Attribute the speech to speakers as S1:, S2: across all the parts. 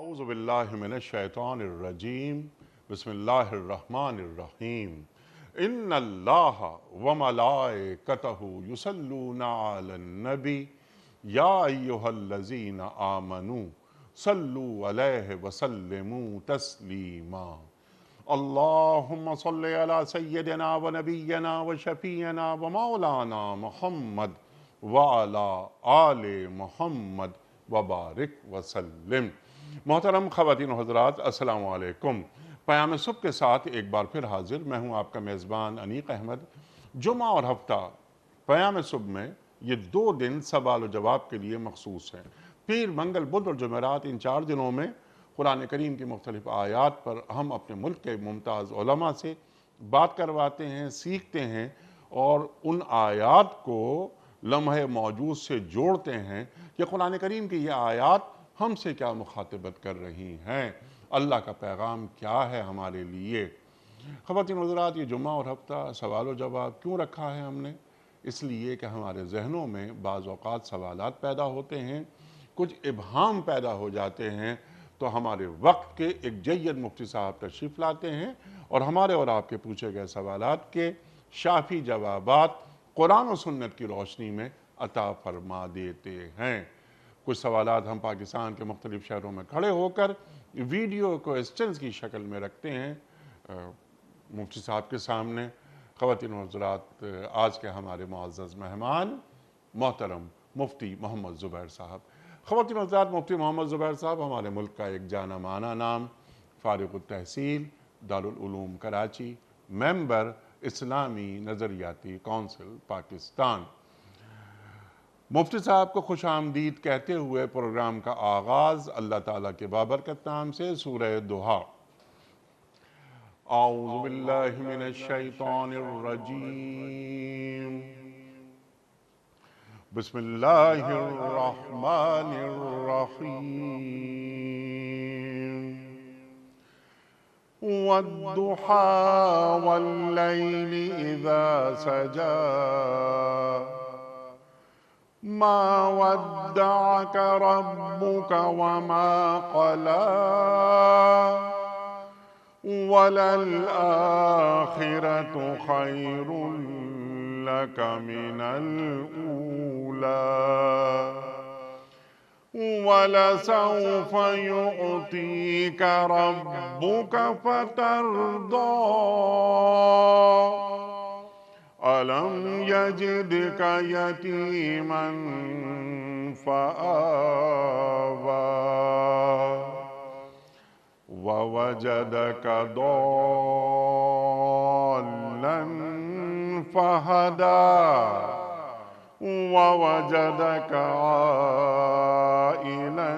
S1: أعوذ بالله من الشيطان الرجيم بسم الله الرحمن الرحيم إن الله وملائكته يصلون على النبي يا أيها الذين آمنوا صلوا عليه وسلموا تسليما اللهم صل على سيدنا ونبينا وشفيعنا ومولانا محمد وعلى آل محمد وبارک وسلم۔ محترم خواتین و حضرات، السلام علیکم۔ پیام صبح کے ساتھ ایک بار پھر حاضر میں ہوں آپ کا میزبان انیق احمد۔ جمعہ اور ہفتہ پیام صبح میں یہ 2 دن سوال و جواب کے لیے مخصوص ہیں۔ پیر، منگل، بدھ اور جمعرات، ان 4 دنوں میں قرآن کریم کی مختلف آیات پر ہم اپنے ملک کے ممتاز علماء سے بات کرواتے ہیں، سیکھتے ہیں اور ان آیات کو لمحہ موجود سے جوڑتے ہیں کہ قرآن کریم کی یہ آیات ہم سے کیا مخاطبت کر رہی ہیں، اللہ کا پیغام کیا ہے ہمارے لیے۔ خواتین و حضرات، یہ جمعہ اور ہفتہ سوال و جواب کیوں رکھا ہے ہم نے؟ اس لیے کہ ہمارے ذہنوں میں بعض اوقات سوالات پیدا ہوتے ہیں، کچھ ابہام پیدا ہو جاتے ہیں، تو ہمارے وقت کے ایک جید مفتی صاحب تشریف لاتے ہیں اور ہمارے اور آپ کے پوچھے گئے سوالات کے شافی جوابات قرآن و سنت کی روشنی میں عطا فرما دیتے ہیں۔ کچھ سوالات ہم پاکستان کے مختلف شہروں میں کھڑے ہو کر ویڈیو کوئسچنز کی شکل میں رکھتے ہیں مفتی صاحب کے سامنے۔ خواتین و حضرات، آج کے ہمارے معزز مہمان محترم مفتی محمد زبیر صاحب۔ خواتین و حضرات، مفتی محمد زبیر صاحب ہمارے ملک کا ایک جانا مانا نام، فارغ التحصیل، دارالعلوم کراچی، ممبر اسلامی نظریاتی کونسل پاکستان۔ مفتی صاحب کو خوش آمدید کہتے ہوئے پروگرام کا آغاز اللہ تعالیٰ کے بابرکت نام سے سورہ دہا۔ اعوذ باللہ من الشیطان الرجیم بسم اللہ الرحمن الرحیم والضحى والليل إذا سجى ما ودعك ربك وما قلى وللآخرة خير لك من الأولى وَلَسَوْفَ يُعْطِيكَ رَبُّكَ فَتَرْضَىٰ أَلَمْ يَجِدْكَ يَتِيمًا فَآوَىٰ وَوَجَدَكَ ضَالًّا فَهَدَىٰ وَوَجَدَكَ عَائِلًا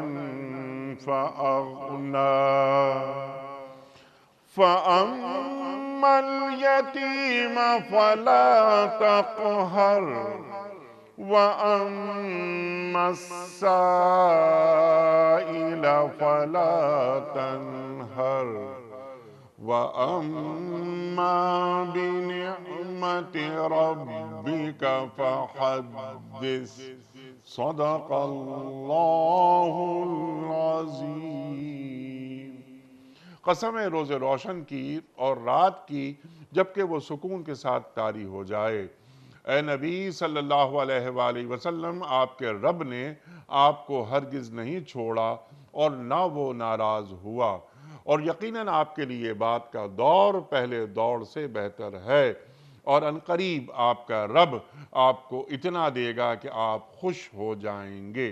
S1: فَأَغْنَىٰ فَأَمَّا الْيَتِيمَ فَلَا تَقْهَرْ وَأَمَّا السَّائِلَ فَلَا تَنْهَرْ وَأَمَّا بِنِعْمَةِ رَبِّكَ فَحَدِّثْ صدق اللہ العظیم۔ قسم ہے روز روشن کی اور رات کی جبکہ وہ سکون کے ساتھ طاری ہو جائے، اے نبی صلی اللہ علیہ وآلہ وسلم، آپ کے رب نے آپ کو ہرگز نہیں چھوڑا اور نہ وہ ناراض ہوا، اور یقیناً آپ کے لیے بات کا دور پہلے دور سے بہتر ہے، اور عنقریب آپ کا رب آپ کو اتنا دے گا کہ آپ خوش ہو جائیں گے۔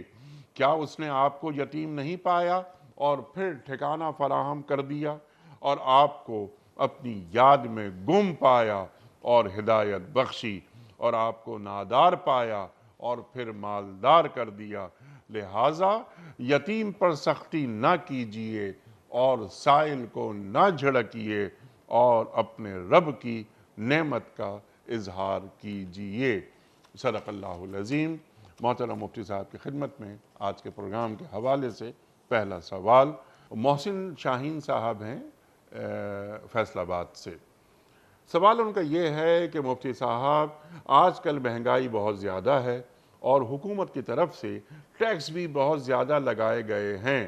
S1: کیا اس نے آپ کو یتیم نہیں پایا اور پھر ٹھکانہ فراہم کر دیا، اور آپ کو اپنی یاد میں گم پایا اور ہدایت بخشی، اور آپ کو نادار پایا اور پھر مالدار کر دیا؟ لہٰذا یتیم پر سختی نہ کیجیے اور سائل کو نہ جھڑکیے، اور اپنے رب کی نعمت کا اظہار کیجیے۔ صدق اللہ العظیم۔ محترم مفتی صاحب کی خدمت میں آج کے پروگرام کے حوالے سے پہلا سوال محسن شاہین صاحب ہیں فیصل آباد سے۔ سوال ان کا یہ ہے کہ مفتی صاحب، آج کل مہنگائی بہت زیادہ ہے اور حکومت کی طرف سے ٹیکس بھی بہت زیادہ لگائے گئے ہیں،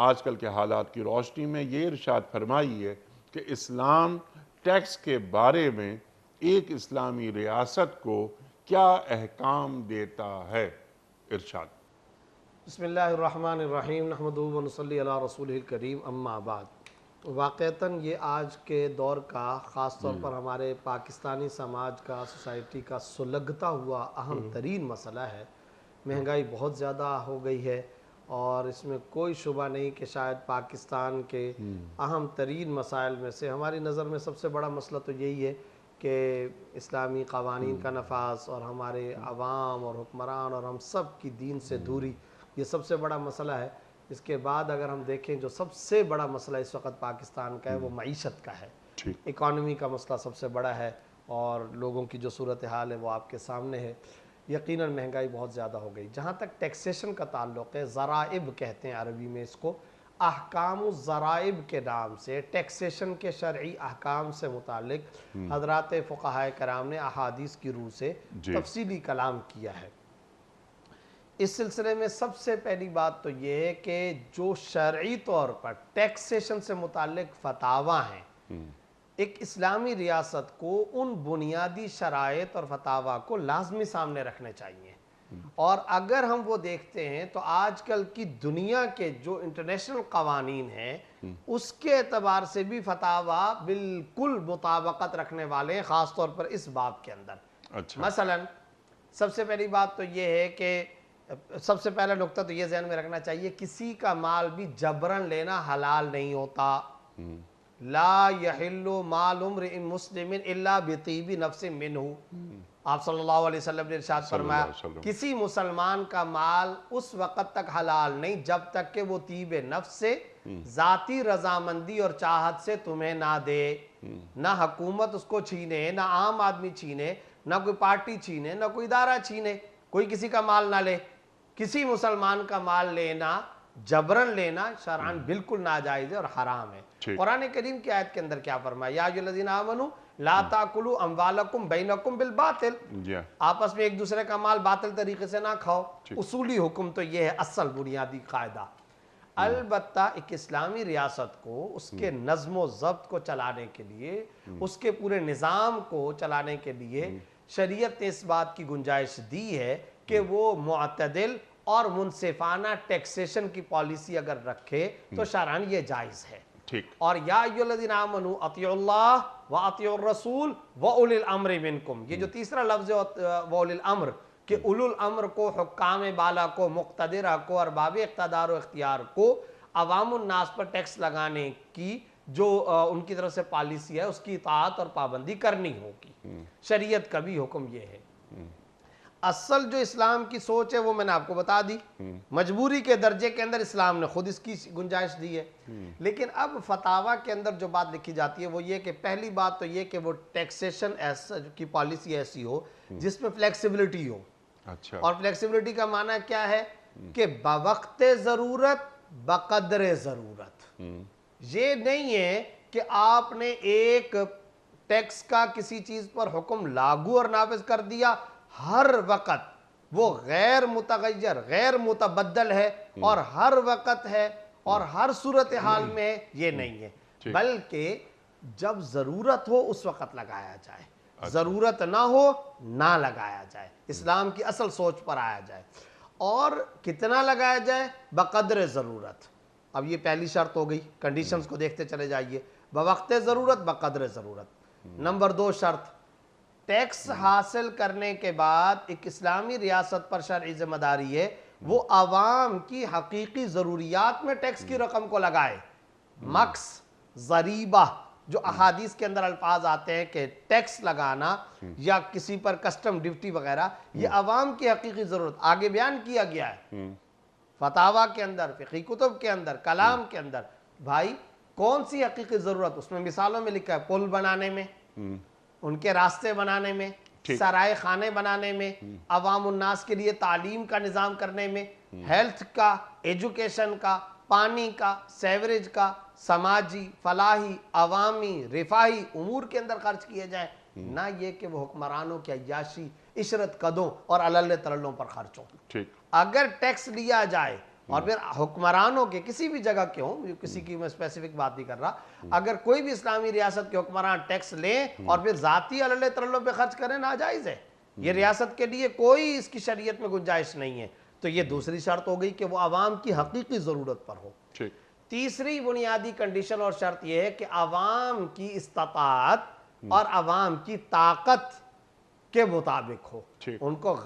S1: آج کل کے حالات کی روشنی میں یہ ارشاد فرمائیے کہ اسلام ٹیکس کے بارے میں ایک اسلامی ریاست کو کیا احکام دیتا ہے؟ ارشاد۔
S2: بسم اللہ الرحمن الرحیم، نحمدہ و نصلی علی رسولہ الکریم، اما بعد۔ واقعتاً یہ آج کے دور کا، خاص طور پر ہمارے پاکستانی سماج کا، سوسائٹی کا سلگتا ہوا اہم ترین مسئلہ ہے۔ مہنگائی بہت زیادہ ہو گئی ہے اور اس میں کوئی شبہ نہیں کہ شاید پاکستان کے اہم ترین مسائل میں سے، ہماری نظر میں سب سے بڑا مسئلہ تو یہی ہے کہ اسلامی قوانین کا نفاذ اور ہمارے عوام اور حکمران اور ہم سب کی دین سے دوری، یہ سب سے بڑا مسئلہ ہے۔ اس کے بعد اگر ہم دیکھیں جو سب سے بڑا مسئلہ اس وقت پاکستان کا ہے وہ معیشت کا ہے، اکانومی کا مسئلہ سب سے بڑا ہے، اور لوگوں کی جو صورتحال ہے وہ آپ کے سامنے ہے۔ یقیناً مہنگائی بہت زیادہ ہو گئی۔ جہاں تک ٹیکسیشن کا تعلق ہے، ضرائب کہتے ہیں عربی میں اس کو، احکام الضرائب کے نام سے ٹیکسیشن کے شرعی احکام سے متعلق حضرات فقہائے کرام نے احادیث کی روح سے تفصیلی کلام کیا ہے۔ اس سلسلے میں سب سے پہلی بات تو یہ ہے کہ جو شرعی طور پر ٹیکسیشن سے متعلق فتاویٰ ہیں، ایک اسلامی ریاست کو ان بنیادی شرائط اور فتاویٰ کو لازمی سامنے رکھنے چاہیے۔ اور اگر ہم وہ دیکھتے ہیں تو آج کل کی دنیا کے جو انٹرنیشنل قوانین ہیں اس کے اعتبار سے بھی فتاویٰ بالکل مطابقت رکھنے والے ہیں، خاص طور پر اس باب کے اندر۔ مثلا سب سے پہلی بات تو یہ ہے کہ سب سے پہلا نقطہ تو یہ ذہن میں رکھنا چاہیے، کسی کا مال بھی جبرن لینا حلال نہیں ہوتا۔ لا یحل مال امرئ مسلم الا بطیب نفس منہ، آپ صلی اللہ علیہ وسلم نے ارشاد فرمایا کسی مسلمان کا مال اس وقت تک حلال نہیں جب تک کہ وہ طیب نفس سے، ذاتی رضامندی اور چاہت سے تمہیں نہ دے۔ نہ حکومت اس کو چھینے، نہ عام آدمی چھینے، نہ کوئی پارٹی چھینے، نہ کوئی ادارہ چھینے، کوئی کسی کا مال نہ لے۔ کسی مسلمان کا مال لینا، جبرن لینا شرعاً بالکل ناجائز ہے اور حرام ہے۔ قرآن کریم کی آیت کے اندر کیا فرمایا؟ یا ایھا الذین آمنوا لا تاکلوا اموالکم بینکم بالباطل، آپس میں ایک دوسرے کا مال باطل طریقے سے نہ کھاؤ۔ اصولی حکم تو یہ ہے، اصل بنیادی قاعدہ۔ البتہ ایک اسلامی ریاست کو اس کے نظم و ضبط کو چلانے کے لیے، اس کے پورے نظام کو چلانے کے لیے شریعت نے اس بات کی گنجائش دی ہے کہ وہ معتدل اور منصفانہ ٹیکسیشن کی پالیسی اگر رکھے تو شرعاً یہ جائز ہے۔ اور یا ایھا الذین آمنوا اطیعوا اللہ واطیعوا الرسول واولی الامر منکم، یہ جو تیسرا لفظ ہے واولی الامر، کہ اولو الامر کو، حکام بالا کو، مقتدرہ کو، ارباب اقتدار و اختیار کو عوام الناس پر ٹیکس لگانے کی جو ان کی طرف سے پالیسی ہے اس کی اطاعت اور پابندی کرنی ہوگی۔ شریعت کا بھی حکم یہ ہے۔ اصل جو اسلام کی سوچ ہے وہ میں نے آپ کو بتا دی، مجبوری کے درجے کے اندر اسلام نے خود اس کی گنجائش دی ہے۔ لیکن اب فتاویٰ کے اندر جو بات لکھی جاتی ہے وہ یہ کہ پہلی بات تو یہ کہ وہ ٹیکسیشن کی پالیسی ایسی ہو جس میں فلیکسیبلٹی ہو۔ اور فلیکسیبلٹی کا معنی کیا ہے؟ کہ بوقت ضرورت بقدر ضرورت۔ یہ نہیں ہے کہ آپ نے ایک ٹیکس کا کسی چیز پر حکم لاگو اور نافذ کر دیا، ہر وقت وہ غیر متغیر، غیر متبدل ہے اور ہر وقت ہے اور ہر صورتحال میں ہے، یہ نہیں ہے۔ بلکہ جب ضرورت ہو اس وقت لگایا جائے، ضرورت نہ ہو نہ لگایا جائے، اسلام کی اصل سوچ پر آیا جائے۔ اور کتنا لگایا جائے؟ بقدر ضرورت۔ اب یہ پہلی شرط ہو گئی، کنڈیشنز کو دیکھتے چلے جائیے، بوقت ضرورت بقدر ضرورت۔ نمبر 2 شرط، ٹیکس حاصل کرنے کے بعد ایک اسلامی ریاست پر شرعی ذمہ داری ہے وہ عوام کی حقیقی ضروریات میں ٹیکس کی رقم کو لگائے۔ مکس، ضریبہ، جو احادیث کے اندر الفاظ آتے ہیں کہ ٹیکس لگانا یا کسی پر کسٹم ڈیوٹی وغیرہ، یہ عوام کی حقیقی ضرورت آگے بیان کیا گیا ہے فتاویٰ کے اندر، فقہی کتب کے اندر، کلام کے اندر۔ بھائی کون سی حقیقی ضرورت؟ اس میں مثالوں میں لکھا ہے، پل بنانے میں، ان کے راستے بنانے میں، سرائے خانے بنانے میں، عوام الناس کے لیے تعلیم کا نظام کرنے میں، ہیلتھ کا، ایجوکیشن کا، پانی کا، سیوریج کا، سماجی، فلاحی، عوامی، رفاہی امور کے اندر خرچ کیے جائیں، نہ یہ کہ وہ حکمرانوں کی عیاشی، عشرت قدوں اور علل تللوں پر خرچ ہوں۔ اگر ٹیکس لیا جائے اور پھر حکمرانوں کے کسی بھی جگہ کے ہوں، کسی کی میں اسپیسیفک بات نہیں کر رہا، اگر کوئی بھی اسلامی ریاست کے حکمران ٹیکس لیں اور پھر ذاتی علل ترلوں پہ خرچ کریں، ناجائز ہے. یہ ریاست کے لیے کوئی اس کی شریعت میں گنجائش نہیں ہے. تو یہ دوسری شرط ہو گئی کہ وہ عوام کی حقیقی ضرورت پر ہو.
S1: ٹھیک.
S2: تیسری بنیادی کنڈیشن اور شرط یہ ہے کہ عوام کی استطاعت اور عوام کی طاقت کے مطابق ہو. ان کو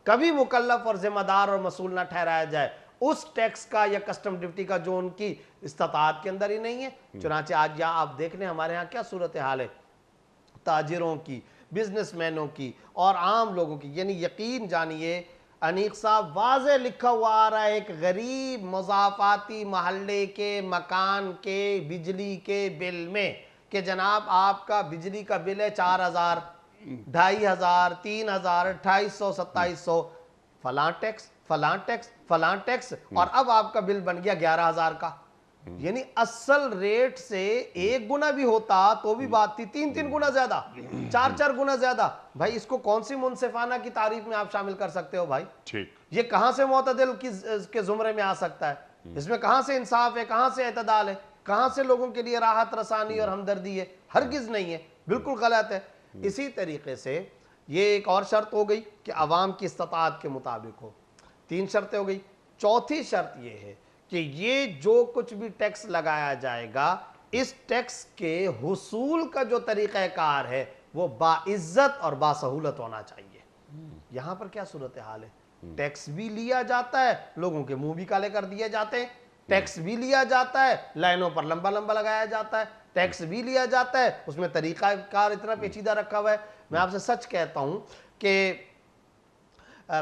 S2: کبھی مکلف اور ذمہ دار اور مسئول نہ ٹھہرایا جائے اس ٹیکس کا یا کسٹم ڈیوٹی کا جو ان کی استطاعت کے اندر ہی نہیں ہے. چنانچہ آج یا آپ دیکھ لیں ہمارے ہاں کیا صورتحال ہے تاجروں کی، بزنس مینوں کی اور عام لوگوں کی. یعنی یقین جانیے انیق صاحب واضح لکھا ہوا آ رہا ہے ایک غریب مضافاتی محلے کے مکان کے بجلی کے بل میں کہ جناب آپ کا بجلی کا بل ہے 4000، 2500، 3000، 2800، 2700، فلاں ٹیکس فلاں ٹیکس فلاں ٹیکس، اور اب آپ کا بل بن گیا 11000 کا. یعنی اصل ریٹ سے 1 گنا بھی ہوتا تو بھی بات تھی، 3 گنا زیادہ، 4 گنا زیادہ. بھائی اس کو کون سی منصفانہ کی تعریف میں آپ شامل کر سکتے ہو بھائی؟ یہ کہاں سے معتدل کے زمرے میں آ سکتا ہے؟ اس میں کہاں سے انصاف ہے، کہاں سے اعتدال ہے، کہاں سے لوگوں کے لیے راحت رسانی اور ہمدردی ہے؟ ہرگز نہیں ہے، بالکل غلط ہے. اسی طریقے سے یہ ایک اور شرط ہو گئی کہ عوام کی استطاعت کے مطابق ہو. 3 شرطیں ہو گئی. چوتھی شرط یہ ہے کہ یہ جو کچھ بھی ٹیکس لگایا جائے گا اس ٹیکس کے حصول کا جو طریقہ کار ہے وہ باعزت اور باسہولت ہونا چاہیے. یہاں پر کیا صورتحال ہے؟ ٹیکس بھی لیا جاتا ہے، لوگوں کے منہ بھی کالے کر دیے جاتے ہیں. ٹیکس بھی لیا جاتا ہے، لائنوں پر لمبا لمبا لگایا جاتا ہے. ٹیکس بھی لیا جاتا ہے، اس میں طریقہ کار اتنا پیچیدہ رکھا ہوا ہے. میں آپ سے سچ کہتا ہوں کہ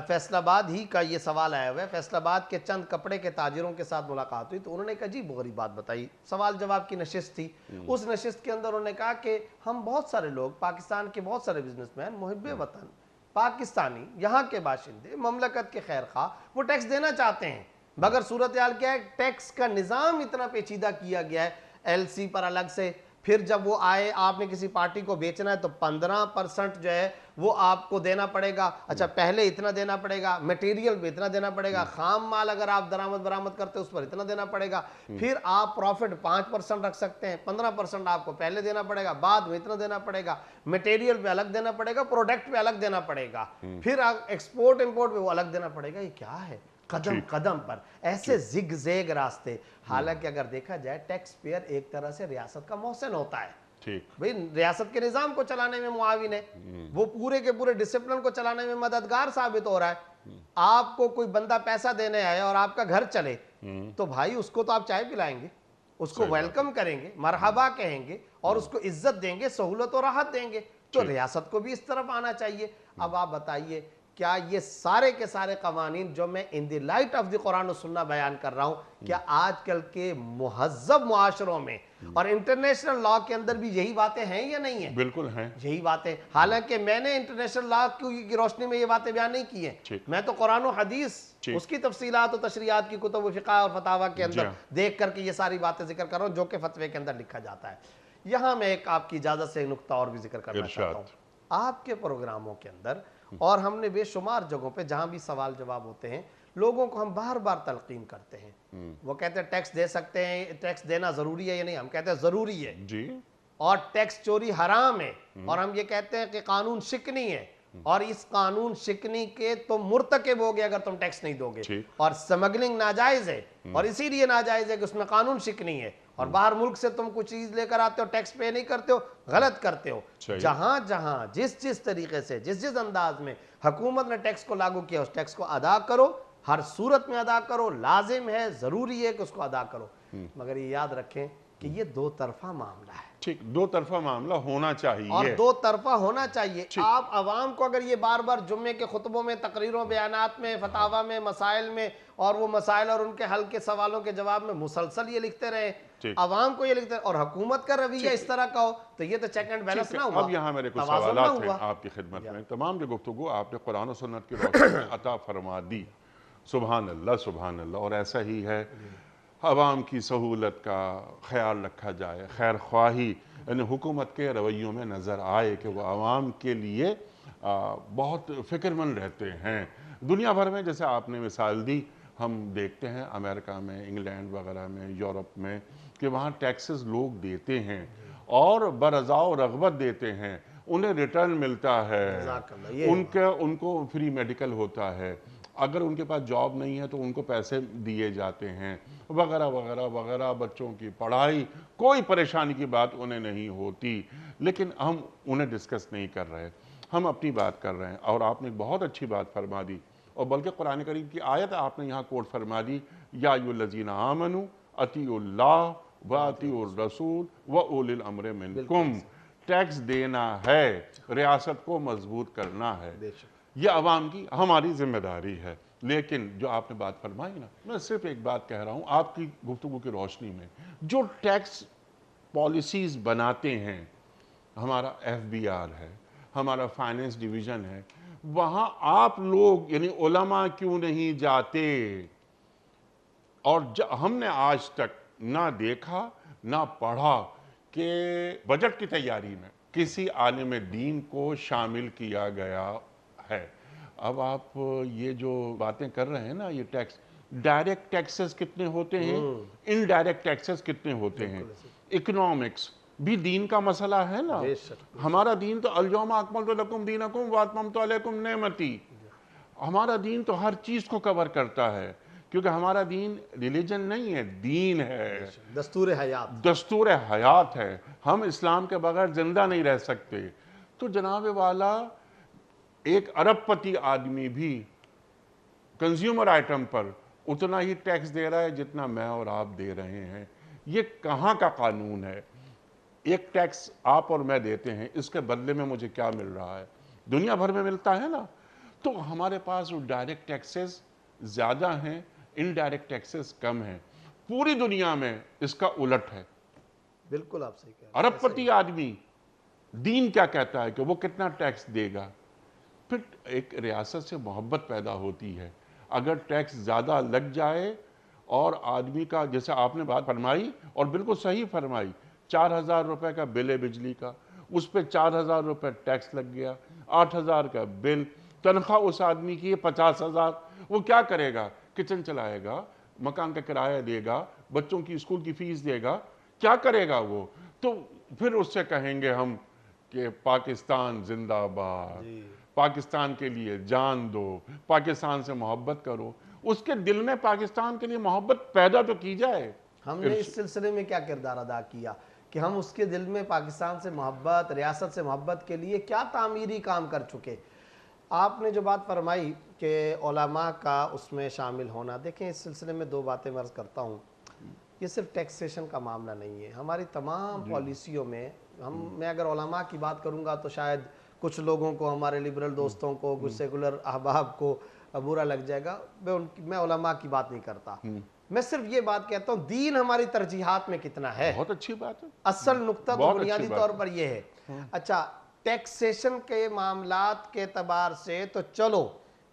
S2: فیصل آباد ہی کا یہ سوال آیا ہوا ہے. فیصل آباد کے چند کپڑے کے تاجروں کے ساتھ ملاقات ہوئی تو انہوں نے ایک عجیب و غریب بات بتائی. سوال جواب کی نشست تھی. اس نشست کے اندر انہوں نے کہا کہ ہم بہت سارے لوگ، پاکستان کے بہت سارے بزنس مین، محب وطن پاکستانی، یہاں کے باشندے، مملکت کے خیر خواہ، وہ ٹیکس دینا چاہتے ہیں، مگر صورتحال کیا ہے؟ ٹیکس کا نظام اتنا پیچیدہ کیا گیا ہے، ایل سی پر الگ سے، پھر جب وہ آئے آپ نے کسی پارٹی کو بیچنا ہے تو 15% جو ہے وہ آپ کو دینا پڑے گا. اچھا پہلے اتنا دینا پڑے گا، میٹیریل پہ اتنا دینا پڑے گا، خام مال اگر آپ درآمد برآمد کرتے اس پر اتنا دینا پڑے گا، پھر آپ پروفٹ 5% رکھ سکتے ہیں، 15% آپ کو پہلے دینا پڑے گا، بعد میں اتنا دینا پڑے گا، میٹیریل پہ الگ دینا پڑے گا، پروڈکٹ پہ الگ دینا پڑے گا، پھر ایکسپورٹ امپورٹ پہ وہ الگ دینا پڑے گا. یہ کیا ہے؟ قدم قدم پر ایسے زگ زیگ راستے. حالانکہ اگر دیکھا جائے ٹیکس پیئر ایک طرح سے ریاست کا محسن ہوتا ہے. بھئی ریاست کے نظام کو چلانے میں معاون ہے، وہ پورے کے پورے ڈسپلن کو چلانے میں مددگار ثابت ہو رہا ہے. آپ کو کوئی بندہ پیسہ دینے آئے اور آپ کا گھر چلے تو بھائی اس کو تو آپ چائے پلائیں گے، اس کو ویلکم کریں گے، مرحبا کہیں گے اور اس کو عزت دیں گے، سہولت و راحت دیں گے. تو ریاست کو بھی اس طرف آنا چاہیے. اب آپ بتائیے کیا یہ سارے کے سارے قوانین جو میں ان دی لائٹ آف دی قرآن و سنہ بیان کر رہا ہوں، کیا آج کل کے مہذب معاشروں میں اور انٹرنیشنل لا کے اندر بھی یہی باتیں ہیں یا نہیں ہیں؟
S1: بالکل ہیں،
S2: یہی باتیں. حالانکہ میں نے انٹرنیشنل لا کی روشنی میں یہ باتیں بیان نہیں کی ہیں. میں تو قرآن و حدیث اس کی تفصیلات و تشریعات کی کتب و فقہ اور فتاویٰ کے اندر دیکھ کر کے یہ ساری باتیں ذکر کر رہا ہوں جو کہ فتوے کے اندر لکھا جاتا ہے. یہاں میں ایک آپ کی اجازت سے ایک نقطہ اور بھی ذکر کرنا چاہتا ہوں. آپ کے پروگراموں کے اندر اور ہم نے بے شمار جگہوں پہ جہاں بھی سوال جواب ہوتے ہیں لوگوں کو ہم بار بار تلقین کرتے ہیں. وہ کہتے ہیں ٹیکس دے سکتے ہیں، ٹیکس دینا ضروری ہے یا نہیں؟ ہم کہتے ہیں ضروری ہے جی، اور ٹیکس چوری حرام ہے، اور ہم یہ کہتے ہیں کہ قانون شکنی ہے، اور اس قانون شکنی کے تم مرتکب ہوگے اگر تم ٹیکس نہیں دو گے. اور سمگلنگ ناجائز ہے، اور اسی لیے ناجائز ہے کہ اس میں قانون شکنی ہے، اور باہر ملک سے تم کچھ چیز لے کر آتے ہو، ٹیکس پے نہیں کرتے ہو، غلط کرتے ہو. جہاں جہاں جس طریقے سے جس انداز میں حکومت نے ٹیکس کو لاگو کیا اس ٹیکس کو ادا کرو، ہر صورت میں ادا کرو، لازم ہے، ضروری ہے کہ اس کو ادا کرو. مگر یہ یاد رکھیں کہ یہ دو طرفہ معاملہ ہے.
S1: ٹھیک، دو طرفہ معاملہ ہونا چاہیے
S2: اور دو طرفہ ہونا چاہیے. آپ عوام کو اگر یہ بار بار جمعے کے خطبوں میں، تقریروں، بیانات میں، فتاویٰ میں، مسائل میں، اور وہ مسائل اور ان کے حل کے سوالوں کے جواب میں مسلسل یہ لکھتے رہے، عوام کو یہ لکھتے رہے، اور حکومت کا رویہ اس طرح کا ہو تو یہ تو چیک اینڈ بیلنس نہ ہوا.
S1: اب یہاں میرے کچھ سوالات ہیں آپ کی خدمت میں. تمام جو گفتگو آپ نے قرآن و سنت کی روشنی میں عطا فرما دی، سبحان اللہ سبحان اللہ. اور ایسا ہی ہے، عوام کی سہولت کا خیال رکھا جائے، خیر خواہی یعنی حکومت کے رویوں میں نظر آئے کہ وہ عوام کے لیے بہت فکر مند رہتے ہیں. دنیا بھر میں جیسے آپ نے مثال دی ہم دیکھتے ہیں امریکہ میں، انگلینڈ وغیرہ میں، یورپ میں کہ وہاں ٹیکسز لوگ دیتے ہیں اور برضا و رغبت دیتے ہیں، انہیں ریٹرن ملتا ہے،
S2: جزاک اللہ، یہ
S1: ان کو فری میڈیکل ہوتا ہے، اگر ان کے پاس جاب نہیں ہے تو ان کو پیسے دیے جاتے ہیں وغیرہ وغیرہ وغیرہ، بچوں کی پڑھائی، کوئی پریشانی کی بات انہیں نہیں ہوتی، لیکن ہم انہیں ڈسکس نہیں کر رہے، ہم اپنی بات کر رہے ہیں۔ اور آپ نے ایک بہت اچھی بات فرما دی، اور بلکہ قرآن کریم کی آیت آپ نے یہاں کوٹ فرما دی، یا ایھا الذین آمنوا اطیعوا اللہ واطیعوا الرسول واولی الامر منکم۔ ٹیکس دینا ہے، ریاست کو مضبوط کرنا ہے،
S2: بے شک
S1: یہ عوام کی ہماری ذمہ داری ہے۔ لیکن جو آپ نے بات فرمائی نا، میں صرف ایک بات کہہ رہا ہوں آپ کی گفتگو کی روشنی میں، جو ٹیکس پالیسیز بناتے ہیں، ہمارا ایف بی آر ہے، ہمارا فائنینس ڈویژن ہے، وہاں آپ لوگ یعنی علماء کیوں نہیں جاتے؟ اور ہم نے آج تک نہ دیکھا نہ پڑھا کہ بجٹ کی تیاری میں کسی عالم دین کو شامل کیا گیا ہے۔ اب آپ یہ جو باتیں کر رہے ہیں نا، یہ ٹیکس، ڈائریکٹ ٹیکسز کتنے ہوتے ہیں، انڈائریکٹ ٹیکسز کتنے ہوتے ہیں، اکنامکس بھی دین کا مسئلہ ہے نا۔
S2: بے شک
S1: ہمارا دین تو الیوم اکملت لکم دینکم واتممت علیکم نعمتی، ہمارا دین تو ہر چیز کو کور کرتا ہے، کیونکہ ہمارا دین ریلیجن نہیں ہے، دین ہے،
S2: دستور حیات۔
S1: دستور حیات ہے، ہم اسلام کے بغیر زندہ نہیں رہ سکتے۔ تو جناب والا، ایک ارب پتی آدمی بھی کنزیومر آئٹم پر اتنا ہی ٹیکس دے رہا ہے جتنا میں اور آپ دے رہے ہیں۔ یہ کہاں کا قانون ہے؟ ایک ٹیکس آپ اور میں دیتے ہیں، اس کے بدلے میں مجھے کیا مل رہا ہے؟ دنیا بھر میں ملتا ہے نا۔ تو ہمارے پاس ڈائریکٹ ٹیکسز زیادہ ہیں، انڈائریکٹ ٹیکسز کم ہیں۔ پوری دنیا میں اس کا الٹ ہے۔
S2: بالکل آپ صحیح کہہ رہے ہیں۔
S1: ارب پتی آدمی دین کیا کہتا ہے کہ وہ کتنا ٹیکس دے گا؟ پھر ایک ریاست سے محبت پیدا ہوتی ہے۔ اگر ٹیکس زیادہ لگ جائے اور آدمی کا، جیسے آپ نے بات فرمائی اور بالکل صحیح فرمائی، 4,000 روپے کا بل ہے بجلی کا، اس پہ 4,000 روپے ٹیکس لگ گیا، 8,000 کا بل، تنخواہ اس آدمی کی ہے 50,000، وہ کیا کرے گا؟ کچن چلائے گا، مکان کا کرایہ دے گا، بچوں کی اسکول کی فیس دے گا، کیا کرے گا وہ؟ تو پھر اس سے کہیں گے ہم کہ پاکستان زندہ باد، پاکستان کے لیے جان دو، پاکستان سے محبت کرو۔ اس کے دل میں پاکستان کے لیے محبت پیدا تو کی جائے۔
S2: ہم نے اس سلسلے میں کیا کردار ادا کیا کہ ہم اس کے دل میں پاکستان سے محبت، ریاست سے محبت کے لیے کیا تعمیری کام کر چکے؟ آپ نے جو بات فرمائی کہ علماء کا اس میں شامل ہونا، دیکھیں اس سلسلے میں دو باتیں میں عرض کرتا ہوں۔ یہ صرف ٹیکسیشن کا معاملہ نہیں ہے، ہماری تمام پالیسیوں میں میں اگر علماء کی بات کروں گا تو شاید کچھ لوگوں کو، ہمارے لبرل دوستوں کو، کچھ سیکولر احباب کو برا لگ جائے گا، میں علماء کی بات نہیں کرتا، میں صرف یہ بات کہتا ہوں دین ہماری ترجیحات میں کتنا ہے۔
S1: بہت اچھی بات ہے۔
S2: اصل نقطہ تو بنیادی طور پر یہ ہے۔ اچھا، ٹیکسیشن کے معاملات کے اعتبار سے تو چلو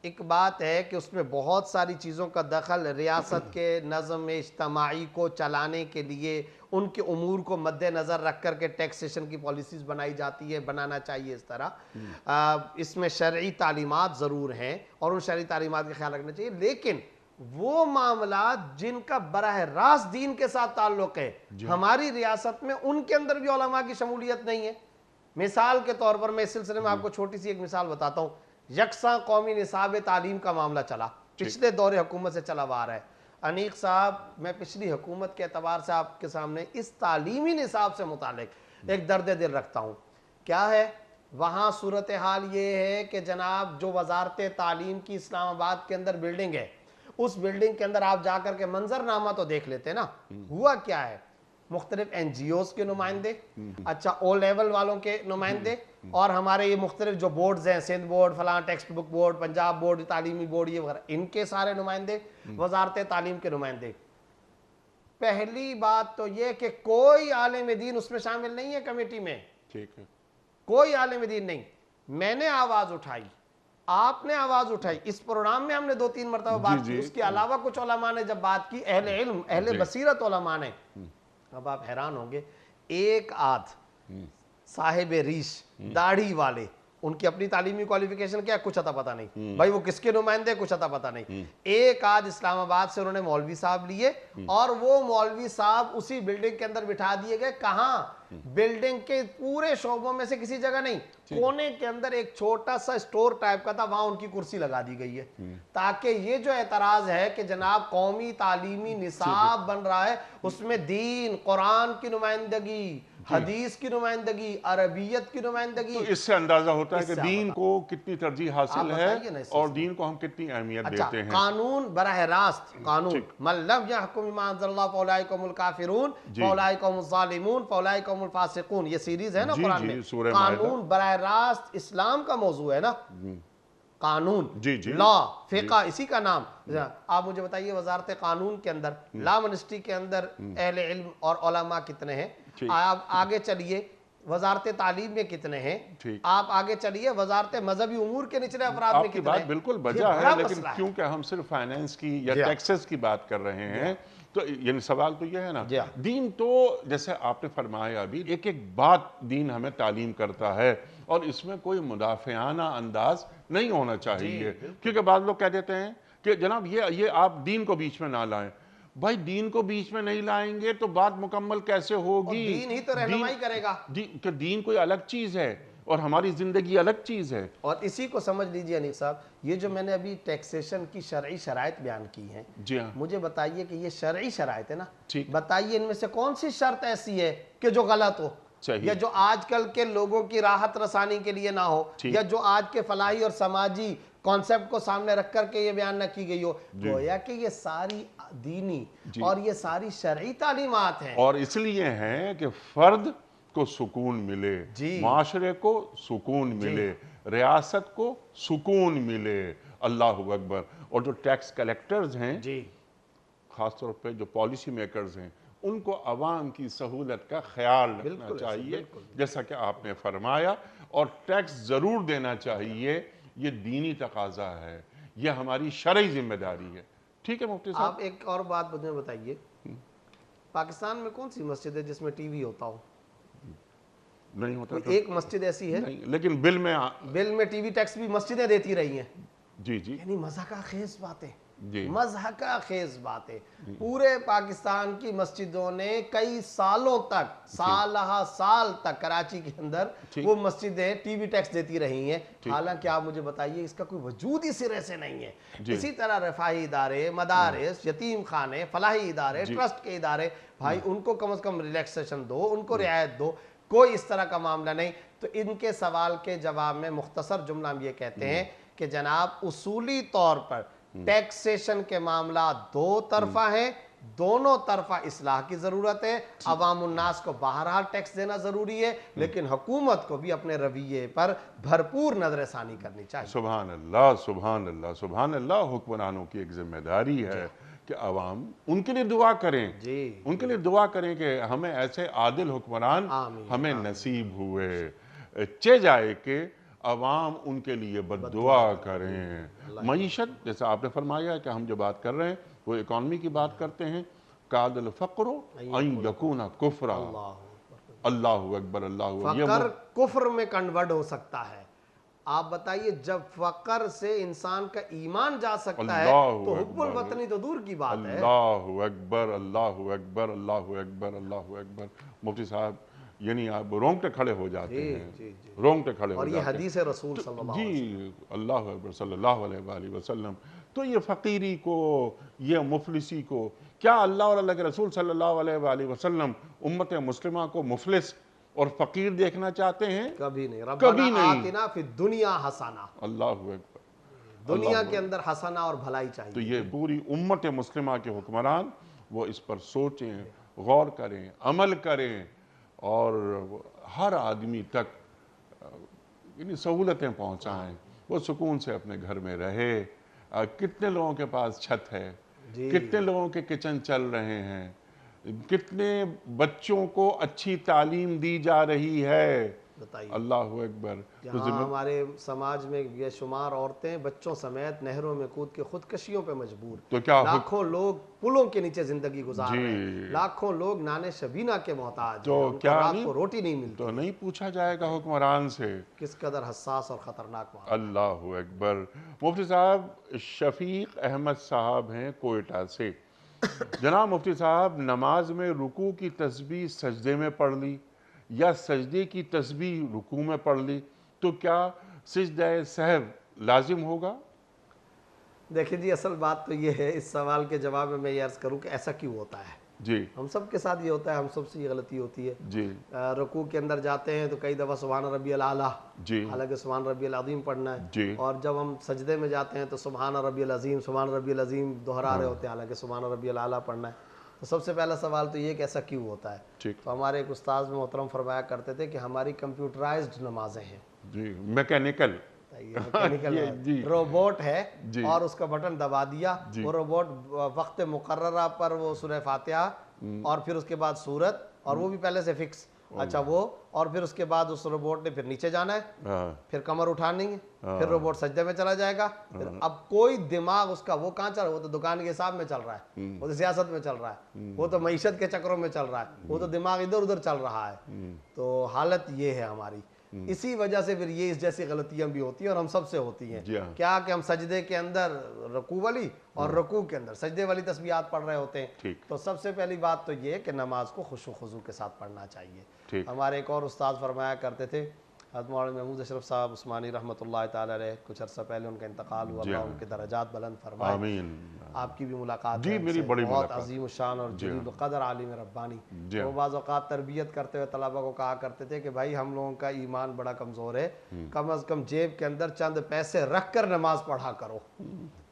S2: ایک بات ہے کہ اس میں بہت ساری چیزوں کا دخل ریاست کے نظم اجتماعی کو چلانے کے لیے، ان کے امور کو مد نظر رکھ کر کے ٹیکسیشن کی پالیسیز بنائی جاتی ہے، بنانا چاہیے اس طرح۔ اس میں شرعی تعلیمات ضرور ہیں اور ان شرعی تعلیمات کا خیال رکھنا چاہیے، لیکن وہ معاملات جن کا براہ راست دین کے ساتھ تعلق ہے، ہماری ریاست میں ان کے اندر بھی علماء کی شمولیت نہیں ہے۔ مثال کے طور پر میں اس سلسلے میں آپ کو چھوٹی سی ایک مثال بتاتا ہوں۔ یکساں قومی نصاب تعلیم کا معاملہ چلا، پچھلے دور حکومت سے چلا آ رہا ہے۔ انیق صاحب، میں پچھلی حکومت کے اعتبار سے آپ کے سامنے اس تعلیمی نصاب سے متعلق ایک درد دل رکھتا ہوں۔ کیا ہے وہاں صورتحال؟ یہ ہے کہ جناب جو وزارت تعلیم کی اسلام آباد کے اندر بلڈنگ ہے، اس بلڈنگ کے اندر آپ جا کر کے منظر نامہ تو دیکھ لیتے نا، ہوا کیا ہے؟ مختلف این جی اوز کے نمائندے، اچھا او لیول والوں کے نمائندے، اور ہمارے یہ مختلف جو بورڈز ہیں، سندھ بورڈ، فلاں text book board, Punjab board, تعلیمی بورڈ، یہ وغیرہ، ان کے سارے نمائندے، وزارت تعلیم کے نمائندے۔ پہلی بات تو یہ کہ کوئی عالم دین اس میں شامل نہیں ہے کمیٹی میں،
S1: ٹھیک ہے،
S2: کوئی عالم دین نہیں۔ میں نے آواز اٹھائی، آپ نے آواز اٹھائی، اس پروگرام میں ہم نے 2-3 مرتبہ بات کی، اس کے علاوہ کچھ علماء نے جب بات کی، اہل علم، اہل بصیرت علماء نے، اب آپ حیران ہوں گے، ایک آدھ صاحب ریش، داڑھی والے، ان کی اپنی تعلیمی کوالیفیکیشن کیا ہے کچھ اتا پتہ نہیں بھائی، وہ کس کے نمائندے کچھ اتا پتہ نہیں. ایک آدھ اسلام آباد سے انہوں نے مولوی صاحب لیے اور وہ مولوی صاحب اسی بلڈنگ کے اندر بٹھا دیے گئے. کہاں؟ بلڈنگ کے پورے شعبوں میں سے کسی جگہ نہیں, کونے کے اندر ایک چھوٹا سا اسٹور ٹائپ کا تھا, وہاں ان کی کرسی لگا دی گئی ہے تاکہ یہ جو اعتراض ہے کہ جناب قومی تعلیمی نصاب بن رہا ہے اس میں دین, قرآن کی نمائندگی, حدیث کی نمائندگی, عربیت کی نمائندگی,
S1: تو اس سے اندازہ ہوتا ہے کہ دین کو کتنی ترجیح حاصل ہے اور دین کو ہم کتنی اہمیت دیتے ہیں.
S2: قانون براہ راست, قانون من لم يحكم بما انزل الله فاولئک هم الکافرون فاولئک هم الظالمون فاولئک هم الفاسقون, یہ سیریز ہے نا قرآن میں. قانون براہ راست اسلام کا موضوع ہے نا, قانون, لا, فقہ اسی کا نام. آپ مجھے بتائیے وزارت قانون کے اندر, لا منسٹری کے اندر اہل علم اور علماء کتنے ہیں؟ آپ آگے چلیے وزارت تعلیم میں کتنے ہیں؟ آپ آگے چلیے وزارت مذہبی امور کے نچلے افراد میں کتنے ہیں؟
S1: آپ کی بات بالکل بجا ہے, لیکن کیونکہ ہم صرف فائنینس کی یا ٹیکسز کی بات کر رہے ہیں تو یعنی سوال تو یہ ہے نا, دین تو جیسے آپ نے فرمایا ابھی ایک ایک بات دین ہمیں تعلیم کرتا ہے اور اس میں کوئی مدافعانہ انداز نہیں ہونا چاہیے. کیونکہ بعض لوگ کہہ دیتے ہیں کہ جناب یہ آپ دین کو بیچ میں نہ لائیں. بھائی دین کو بیچ میں نہیں لائیں گے تو بات مکمل کیسے ہوگی؟
S2: دین ہی تو رہنمائی کرے گا.
S1: کہ دین کوئی الگ چیز ہے اور ہماری زندگی الگ چیز ہے.
S2: اور اسی کو سمجھ لیجئے انیس صاحب, یہ جو میں نے ابھی ٹیکسیشن کی شرعی شرائط بیان کی ہیں, مجھے بتائیے کہ یہ شرعی شرائط ہے نا, بتائیے ان میں سے کون سی شرط ایسی ہے کہ جو غلط ہو, یا جو آج کل کے لوگوں کی راحت رسانی کے لیے نہ ہو, یا جو آج کے فلاحی اور سماجی کانسیپٹ کو سامنے رکھ کر کے یہ بیان نہ کی گئی ہو. گویا کہ یہ ساری دینی اور یہ ساری شرعی تعلیمات ہیں,
S1: اور اس لیے ہیں کہ فرد کو سکون ملے, معاشرے کو سکون ملے, ریاست کو سکون ملے. اللہ اکبر. اور جو ٹیکس کلیکٹرز ہیں, خاص طور پہ جو پالیسی میکرز ہیں, ان کو عوام کی سہولت کا خیال رکھنا چاہیے جیسا کہ آپ نے فرمایا, اور ٹیکس ضرور دینا چاہیے. یہ دینی تقاضا ہے, یہ ہماری شرعی ذمہ داری ہے. ٹھیک ہے مفتی صاحب.
S2: آپ ایک اور بات مجھے بتائیے, پاکستان میں کون سی مسجد ہے جس میں ٹی وی ہوتا ہو؟
S1: نہیں ہوتا.
S2: ایک مسجد ایسی ہے,
S1: لیکن بل میں
S2: ٹی وی ٹیکس بھی مسجدیں دیتی رہی ہیں. یعنی مضحکہ خیز باتیں, مضحکہ خیز باتیں. پورے پاکستان کی مسجدوں نے کئی سالوں تک, سالہ سال تک کراچی کے اندر وہ مسجدیں ٹی وی ٹیکس دیتی رہی ہیں. حالانکہ آپ مجھے بتائیے اس کا کوئی وجود ہی سرے سے نہیں ہے. اسی طرح رفاہی ادارے, مدارس, یتیم خانے, فلاحی ادارے, ٹرسٹ کے ادارے, بھائی ان کو کم از کم ریلیکسیشن دو, ان کو رعایت دو. کوئی اس طرح کا معاملہ نہیں. تو ان کے سوال کے جواب میں مختصر جملہ ہم یہ کہتے ہیں کہ جناب اصولی طور پر ٹیکسیشن کے معاملات دو طرفہ ہیں, دونوں طرفہ اصلاح کی ضرورت ہے. عوام الناس کو بہرحال ٹیکس دینا ضروری ہے, لیکن حکومت کو بھی اپنے رویے پر بھرپور نظر ثانی کرنی چاہیے.
S1: سبحان اللہ, سبحان اللہ, سبحان اللہ. حکمرانوں کی ایک ذمہ داری ہے کہ عوام ان کے لیے دعا کریں, ان کے لیے دعا کریں کہ ہمیں ایسے عادل حکمران ہمیں نصیب ہوئے. چہ جائے کہ عوام ان کے لیے بد دعا کریں. معیشت جیسا آپ نے فرمایا کہ ہم جو بات کر رہے ہیں وہ اکانومی کی بات کرتے ہیں. کاد الفقر ان یکون کفرا. اللہ اکبر, اللہ اکبر.
S2: فقر کفر میں کنورٹ ہو سکتا ہے. آپ بتائیے جب فقر سے انسان کا ایمان جا سکتا ہے تو حب الوطنی تو دور کی بات ہے.
S1: اللہ اکبر, اللہ اکبر, اللہ اکبر, اللہ اکبر. مفتی صاحب یعنی آپ رونگٹے کھڑے ہو جاتے ہیں, رونگٹے کھڑے ہو جاتے ہیں.
S2: اور یہ حدیث رسول صلی اللہ علیہ وسلم,
S1: اللہ اکبر صلی اللہ علیہ وآلہ وسلم. تو یہ فقیری کو, یہ مفلسی کو, کیا اللہ اور اللہ کے رسول صلی اللہ علیہ وآلہ وسلم امت مسلمہ کو مفلس اور فقیر دیکھنا چاہتے ہیں؟
S2: کبھی نہیں. ربنا آتنا فی الدنیا حسنہ.
S1: اللہ اکبر.
S2: دنیا کے اندر حسنہ اور بھلائی چاہیے.
S1: تو یہ پوری امت مسلمہ کے حکمران وہ اس پر سوچیں, غور کریں, عمل کریں اور ہر آدمی تک یعنی سہولتیں پہنچائیں, وہ سکون سے اپنے گھر میں رہے. کتنے لوگوں کے پاس چھت ہے, کتنے لوگوں کے کچن چل رہے ہیں, کتنے بچوں کو اچھی تعلیم دی جا رہی ہے,
S2: بتائیے
S1: اللہ اکبر.
S2: یہاں ہمارے سماج میں بے شمار عورتیں بچوں سمیت نہروں میں کود کے خودکشیوں پہ مجبور،
S1: تو کیا
S2: لاکھوں لوگ پلوں کے نیچے زندگی گزار رہے ہیں،
S1: جی
S2: لاکھوں لوگ نان شبینہ کے محتاج ہیں،
S1: تو
S2: ان کو
S1: کیا
S2: رات
S1: نہیں
S2: کو روٹی نہیں ملتی.
S1: تو نہیں پوچھا جائے گا حکمران سے؟
S2: کس قدر حساس اور خطرناک معاملہ.
S1: اللہ اکبر. مفتی صاحب شفیق احمد صاحب ہیں کوئٹہ سے. جناب مفتی صاحب، نماز میں رکوع کی تسبیح سجدے میں پڑھ لی یا سجدے کی تسبیح رکوع میں پڑھ لی تو کیا سجدہ سہو لازم ہوگا؟
S2: دیکھیں جی، اصل بات تو یہ ہے، اس سوال کے جواب میں یہ عرض کروں کہ ایسا کیوں ہوتا ہے.
S1: جی
S2: ہم سب کے ساتھ یہ ہوتا ہے، ہم سب سے یہ غلطی ہوتی ہے.
S1: جی
S2: رکوع کے اندر جاتے ہیں تو کئی دفعہ سبحان ربی الاعلیٰ،
S1: جی
S2: حالانکہ سبحان ربی العظیم پڑھنا ہے.
S1: جی
S2: اور جب ہم سجدے میں جاتے ہیں تو سبحان ربی العظیم سبحان ربی العظیم دہرا رہے ہوتے ہیں، حالانکہ سبحان ربی الاعلیٰ پڑھنا ہے. تو سب سے پہلا سوال تو یہ کہ ایسا کیوں ہوتا ہے.
S1: ٹھیک.
S2: تو ہمارے ایک استاذ محترم فرمایا کرتے تھے کہ ہماری کمپیوٹرائزڈ نمازیں ہیں.
S1: جی میکینیکل.
S2: میکینیکل
S1: جی
S2: روبوٹ ہے
S1: جی
S2: اور اس کا بٹن دبا دیا،
S1: جی
S2: وہ روبوٹ وقت مقررہ پر وہ سورہ فاتحہ اور پھر اس کے بعد سورت، اور وہ بھی پہلے سے فکس. اچھا وہ، اور پھر اس کے بعد اس روبوٹ نے پھر نیچے جانا ہے،
S1: ہاں
S2: پھر کمر اٹھانی ہے، پھر روبوٹ سجدے میں چلا جائے گا. پھر اب کوئی دماغ اس کا وہ کہاں چل رہا ہے؟ وہ تو دکان کے حساب میں چل رہا ہے، وہ تو سیاست میں چل رہا ہے، وہ تو معیشت کے چکروں میں چل رہا ہے، وہ تو دماغ ادھر ادھر چل رہا ہے. تو حالت یہ ہے ہماری. اسی وجہ سے پھر یہ اس جیسی غلطیاں بھی ہوتی ہیں اور ہم سب سے ہوتی ہیں.
S1: جی ہاں
S2: کیا کہ ہم سجدے کے اندر رکوع والی اور رکوع کے اندر سجدے والی تسبیحات پڑھ رہے ہوتے ہیں.
S1: ٹھیک
S2: تو سب سے پہلی بات تو یہ کہ نماز کو خشوع و خضوع کے ساتھ پڑھنا چاہیے.
S1: ٹھیک.
S2: ہمارے ایک اور استاد فرمایا کرتے تھے، حضرت مولانا محمود اشرف صاحب عثمانی رحمۃ اللہ تعالی علیہ، کچھ عرصہ پہلے ان کا انتقال ہوا،
S1: جی
S2: اللہ
S1: ہاں
S2: ان کے درجات بلند فرمائے.
S1: آمین.
S2: آپ کی بھی ملاقات
S1: جی
S2: ہے،
S1: میری بڑی
S2: بہت
S1: ملاقات.
S2: عظیم الشان اور
S1: جی
S2: جلیل القدر عالم ربانی.
S1: جی
S2: وہ بعض اوقات تربیت کرتے ہوئے طلبہ کو کہا کرتے تھے کہ بھائی ہم لوگوں کا ایمان بڑا کمزور ہے، کم از کم جیب کے اندر چند پیسے رکھ کر نماز پڑھا کرو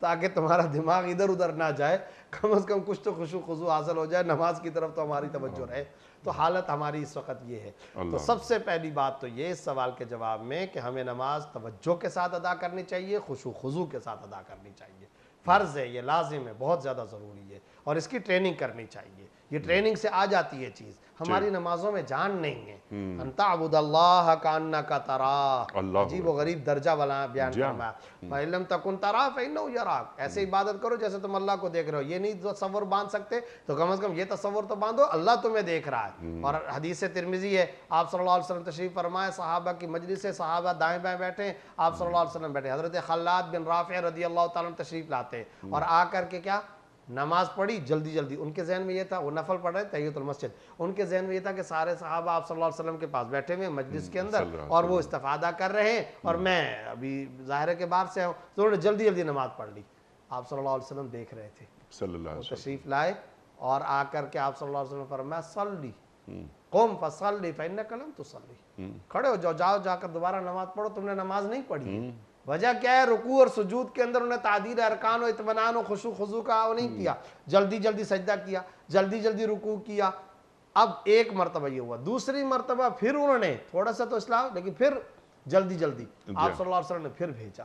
S2: تاکہ تمہارا دماغ ادھر ادھر نہ جائے، کم از کم کچھ تو خشوع خضوع حاصل ہو جائے، نماز کی طرف تو ہماری توجہ رہے. تو حالت ہماری اس وقت یہ ہے. تو سب سے پہلی بات تو یہ اس سوال کے جواب میں کہ ہمیں نماز توجہ کے ساتھ ادا کرنی چاہیے، خشوع خضوع کے ساتھ ادا کرنی چاہیے. فرض ہے، یہ لازم ہے، بہت زیادہ ضروری ہے اور اس کی ٹریننگ کرنی چاہیے. یہ ٹریننگ سے آ جاتی ہے چیز. ہماری نمازوں میں جان نہیں ہے. ان تعبد اللہ کانک تراہ، عجیب و غریب درجہ والا بیان فرمایا. فَإِن لَمْ تَكُنْ تَرَاهُ فَإِنَّهُ يَرَاكَ. ایسے عبادت کرو جیسے تم اللہ کو دیکھ رہے ہو. یہ نہیں تصور باندھ سکتے تو کم از کم یہ تصور تو باندھو اللہ تمہیں دیکھ رہا ہے. اور حدیث ترمذی ہے، آپ صلی اللہ علیہ وسلم تشریف فرمائے، صحابہ کی مجلس سے صحابہ دائیں بائیں بیٹھے، آپ صلی اللہ علیہ وسلم بیٹھے. حضرت خلاد بن رافع رضی اللہ تعالیٰ عنہ تشریف لاتے اور آ کر کے کیا نماز پڑھی جلدی جلدی. ان کے ذہن میں یہ تھا، وہ نفل پڑھ رہے تحیۃ المسجد، ان کے ذہن میں یہ تھا کہ سارے صحابہ آپ صلی اللہ علیہ وسلم کے پاس بیٹھے ہوئے مجلس کے اندر اور وہ استفادہ کر رہے ہیں اور میں ابھی ظاہر کے باہر سے ہوں، تو انہوں نے جلدی جلدی نماز پڑھ لی. آپ صلی اللہ علیہ وسلم دیکھ رہے تھے،
S1: صلی اللہ علیہ وسلم
S2: تشریف لائے اور آ کر کے آپ صلی اللہ علیہ وسلم نے فرمایا صلی قم فصلی فإنک لم تصلی. کھڑے ہو جاؤ، جاؤ جا کر دوبارہ نماز پڑھو، تم نے نماز نہیں پڑھی. وجہ کیا ہے؟ رکوع اور سجود کے اندر انہیں تعدیل ارکان و اطمینان و خشوع خضوع کا وہ نہیں کیا، جلدی جلدی سجدہ کیا، جلدی جلدی رکوع کیا. اب ایک مرتبہ یہ ہوا، دوسری مرتبہ پھر انہوں نے تھوڑا سا تو اصلاح، لیکن پھر جلدی جلدی آپ صلی اللہ علیہ وسلم نے پھر بھیجا.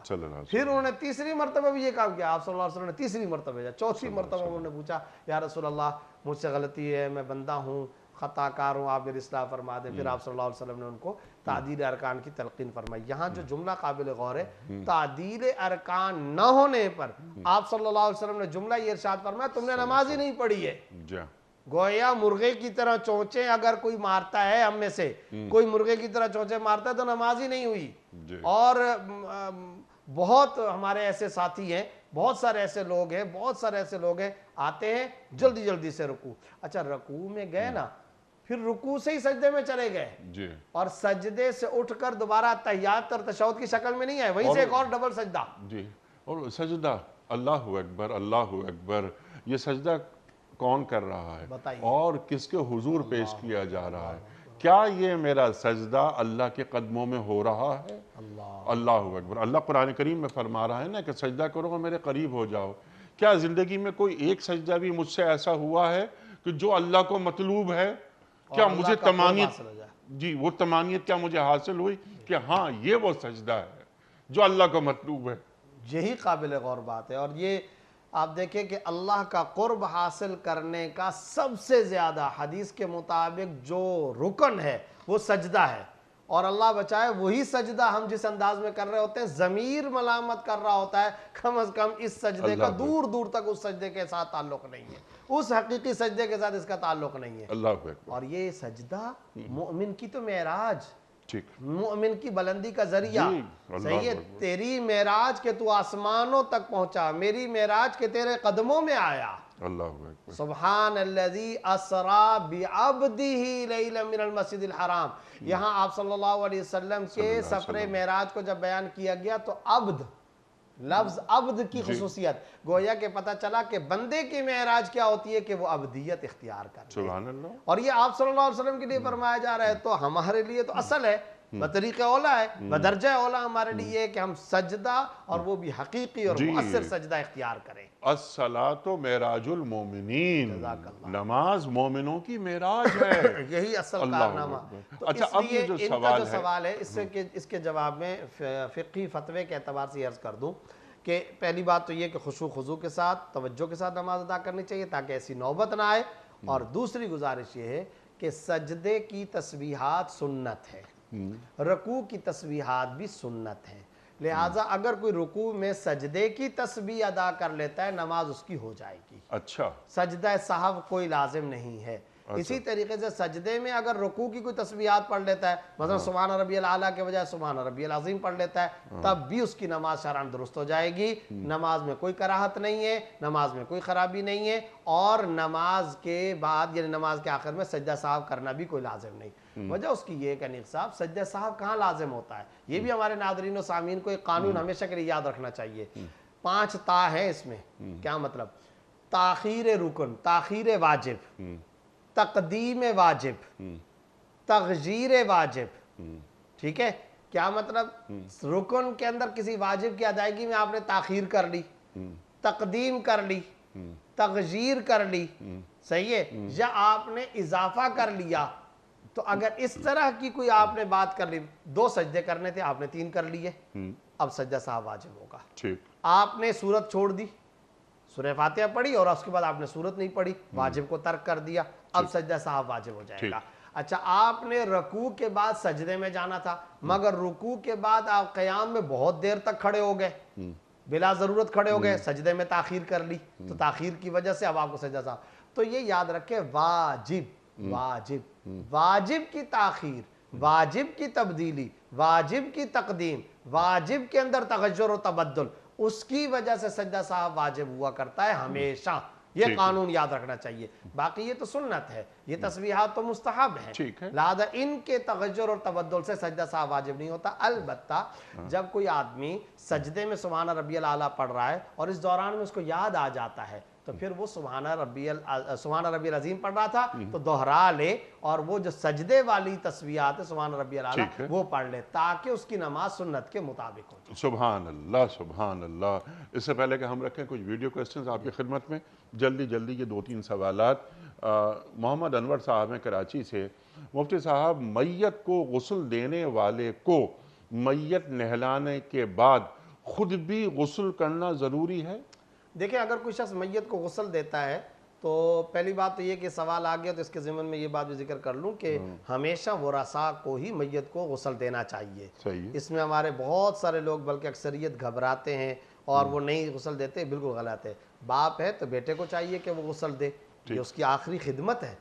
S2: پھر انہوں نے تیسری مرتبہ بھی یہ کام کیا، آپ صلی اللہ علیہ وسلم نے تیسری مرتبہ بھیجا. چوتھی مرتبہ انہوں نے پوچھا یا رسول اللہ مجھ سے غلطی ہے، میں بندہ ہوں، خطا کار ہوں، آپ میری اصلاح فرما دیں. پھر آپ صلی اللہ علیہ وسلم نے ان کو تعدیل ارکان کی تلقین فرمائی. یہاں جو جملہ قابل غور ہے، تعدیل ارکان نہ ہونے پر آپ صلی اللہ علیہ وسلم نے جملہ یہ ارشاد فرمایا تم نے نماز ہی نہیں پڑھی ہے. گویا مرغے کی طرح چونچیں اگر کوئی مارتا ہے، ہم میں سے کوئی مرغے کی طرح چونچیں مارتا ہے تو نماز ہی نہیں ہوئی. اور بہت ہمارے ایسے ساتھی ہیں، بہت سارے ایسے لوگ ہیں آتے ہیں جلدی جلدی سے رکوع. اچھا رکوع میں گئے نا، پھر رکوع سے ہی سجدے میں چلے گئے اور سجدے سے اٹھ کر دوبارہ تحیات اور تشہد کی شکل میں نہیں آئے، وہیں سے ایک اور ڈبل سجدہ.
S1: اور سجدہ اللہ اکبر اللہ اکبر، یہ سجدہ کون کر رہا ہے اور کس کے حضور پیش کیا جا رہا ہے؟ کیا یہ میرا سجدہ اللہ کے قدموں میں ہو رہا ہے؟ اللہ اکبر. اللہ قرآن کریم میں فرما رہا ہے نا کہ سجدہ کرو اور میرے قریب ہو جاؤ. کیا زندگی میں کوئی ایک سجدہ بھی مجھ سے ایسا ہوا ہے کہ جو اللہ کو مطلوب ہے؟ کیا مجھے تمانیت وہ تمانیت کیا مجھے حاصل ہوئی کہ ہاں یہ وہ سجدہ ہے جو اللہ کو مطلوب ہے؟
S2: یہی قابل غور بات ہے. اور یہ آپ دیکھیں کہ اللہ کا قرب حاصل کرنے کا سب سے زیادہ حدیث کے مطابق جو رکن ہے وہ سجدہ ہے. اور اللہ بچائے وہی سجدہ ہم جس انداز میں کر رہے ہوتے ہیں ضمیر ملامت کر رہا ہوتا ہے، کم از کم اس سجدے کا دور دور تک اس سجدے کے ساتھ تعلق نہیں ہے، اس حقیقی سجدے کے ساتھ اس کا تعلق نہیں ہے۔
S1: اللہ اکبر۔
S2: اور یہ سجدہ مومن کی تو معراج،
S1: ٹھیک،
S2: مومن کی بلندی کا ذریعہ،
S1: جی، اللہ
S2: صحیح ہے،
S1: اکبر۔
S2: تیری معراج کے تو آسمانوں تک پہنچا، میری معراج کے تیرے قدموں میں آیا۔
S1: اللہ اکبر۔
S2: سبحان الذی اسرا بعبدہ لیلا من المسجد الحرام۔ یہاں آپ صلی اللہ علیہ وسلم کے سفر معراج کو جب بیان کیا گیا تو عبد، لفظ عبد کی خصوصیت گویا کہ پتہ چلا کہ بندے کی معراج کیا ہوتی ہے کہ وہ عبدیت اختیار کر لے،
S1: سبحان اللہ۔
S2: اور یہ آپ صلی اللہ علیہ وسلم کے لیے فرمایا جا رہا ہے، تو ہمارے لیے تو اصل ہے، بطریق اولا ہے، بدرجہ اولا ہمارے لیے ہے کہ ہم سجدہ اور وہ بھی حقیقی اور مؤثر سجدہ اختیار کریں۔
S1: الصلاۃ معراج المومنین،
S2: جزاک اللہ۔
S1: نماز مومنوں کی معراج ہے۔
S2: یہی اصل
S1: اللہ
S2: کارنامہ۔
S1: اکبر۔
S2: تو
S1: اچھا،
S2: اس
S1: اب
S2: لیے
S1: یہ جو
S2: ان کا جو
S1: سوال ہے،
S2: سوال ہے اس کے جواب میں فقہی فتوے کے اعتبار سے عرض کر دوں کہ پہلی بات تو یہ کہ خشوع خضوع کے ساتھ، توجہ کے ساتھ نماز ادا کرنی چاہیے تاکہ ایسی نوبت نہ آئے، اور دوسری گزارش یہ ہے کہ سجدے کی تسبیحات سنت ہے، رکوع کی تسبیحات بھی سنت ہیں، لہٰذا اگر کوئی رکوع میں سجدے کی تسبیح ادا کر لیتا ہے نماز اس کی ہو جائے گی،
S1: اچھا،
S2: سجدہ سہو کوئی لازم نہیں ہے۔ اسی طریقے سے سجدے میں اگر رکوع کی کوئی تسبیحات پڑھ لیتا ہے، مثلا سبحان ربی الاعلیٰ کے بجائے سبحان ربی العظیم پڑھ لیتا ہے، تب بھی اس کی نماز شرعاً درست ہو جائے گی، نماز میں کوئی کراہت نہیں ہے، نماز میں کوئی خرابی نہیں ہے، اور نماز کے بعد یعنی نماز کے آخر میں سجدہ سہو کرنا بھی کوئی لازم نہیں۔ وجہ اس کی یہ کہ انیق صاحب سجدہ سہو کہاں لازم ہوتا ہے، یہ بھی ہمارے ناظرین و سامعین کو ایک قانون ہمیشہ کے لیے یاد رکھنا چاہیے۔ 5 تا ہیں اس میں، کیا مطلب؟ تاخیر رکن، تاخیر واجب، تقدیم واجب، تغییر واجب، ٹھیک ہے؟ کیا مطلب؟ رکن کے اندر کسی واجب کی ادائیگی میں آپ نے تاخیر کر لی، تقدیم کر لی، تغییر کر لی، صحیح ہے، یا آپ نے اضافہ کر لیا، تو اگر اس طرح کی کوئی آپ نے بات کر لی، 2 سجدے کرنے تھے آپ نے 3 کر لیے، اب سجدہ سہو واجب ہوگا۔
S1: ٹھیک،
S2: آپ نے سورت چھوڑ دی، سورہ فاتحہ پڑھی اور اس کے بعد آپ نے سورت نہیں پڑھی، واجب کو ترک کر دیا، اب سجدہ سہو واجب ہو جائے گا۔ اچھا، آپ نے رکوع کے بعد سجدے میں جانا تھا، مگر رکوع کے بعد آپ قیام میں بہت دیر تک کھڑے ہو گئے، بلا ضرورت کھڑے ہو گئے، سجدے میں تاخیر کر لی، تو تاخیر کی وجہ سے اب آپ کو سجدہ سہو۔ تو یہ یاد رکھیں، واجب، واجب، واجب کی تاخیر، واجب کی تبدیلی، واجب کی تقدیم، واجب کے اندر تغیر و تبدل، اس کی وجہ سے سجدہ سہو واجب ہوا کرتا ہے ہمیشہ، یہ قانون یاد رکھنا چاہیے۔ باقی یہ تو سنت ہے، یہ تسبیحات تو مستحب ہیں، لہذا ان کے تغیر اور تبدل سے سجدہ سہو واجب نہیں ہوتا۔ البتہ جب کوئی آدمی سجدے میں سبحان ربی الاعلیٰ پڑھ رہا ہے اور اس دوران میں اس کو یاد آ جاتا ہے، تو پھر وہ سبحان ربی العظیم پڑھ رہا تھا تو دوہرا لے، اور وہ جو سجدے والی تسبیحات ہے سبحان ربی الاعلیٰ وہ پڑھ لے، تاکہ اس کی نماز سنت کے مطابق ہو جائے۔
S1: سبحان اللہ، سبحان اللہ۔ اس سے پہلے کہ ہم رکھیں کچھ ویڈیو کوسچنز آپ کی خدمت میں، جلدی یہ 2-3 سوالات۔ محمد انور صاحب ہیں کراچی سے، مفتی صاحب، میت کو غسل دینے والے کو میت نہلانے کے بعد خود بھی غسل کرنا ضروری ہے؟
S2: دیکھیں، اگر کوئی شخص میت کو غسل دیتا ہے تو پہلی بات تو یہ کہ سوال آ گیا تو اس کے ضمن میں یہ بات بھی ذکر کر لوں کہ ہمیشہ ورثاء کو ہی میت کو غسل دینا چاہیے۔ اس میں ہمارے بہت سارے لوگ بلکہ اکثریت گھبراتے ہیں اور وہ نہیں غسل دیتے، بالکل غلط ہے۔ باپ ہے تو بیٹے کو چاہیے کہ وہ غسل دے، یہ اس کی آخری خدمت ہے،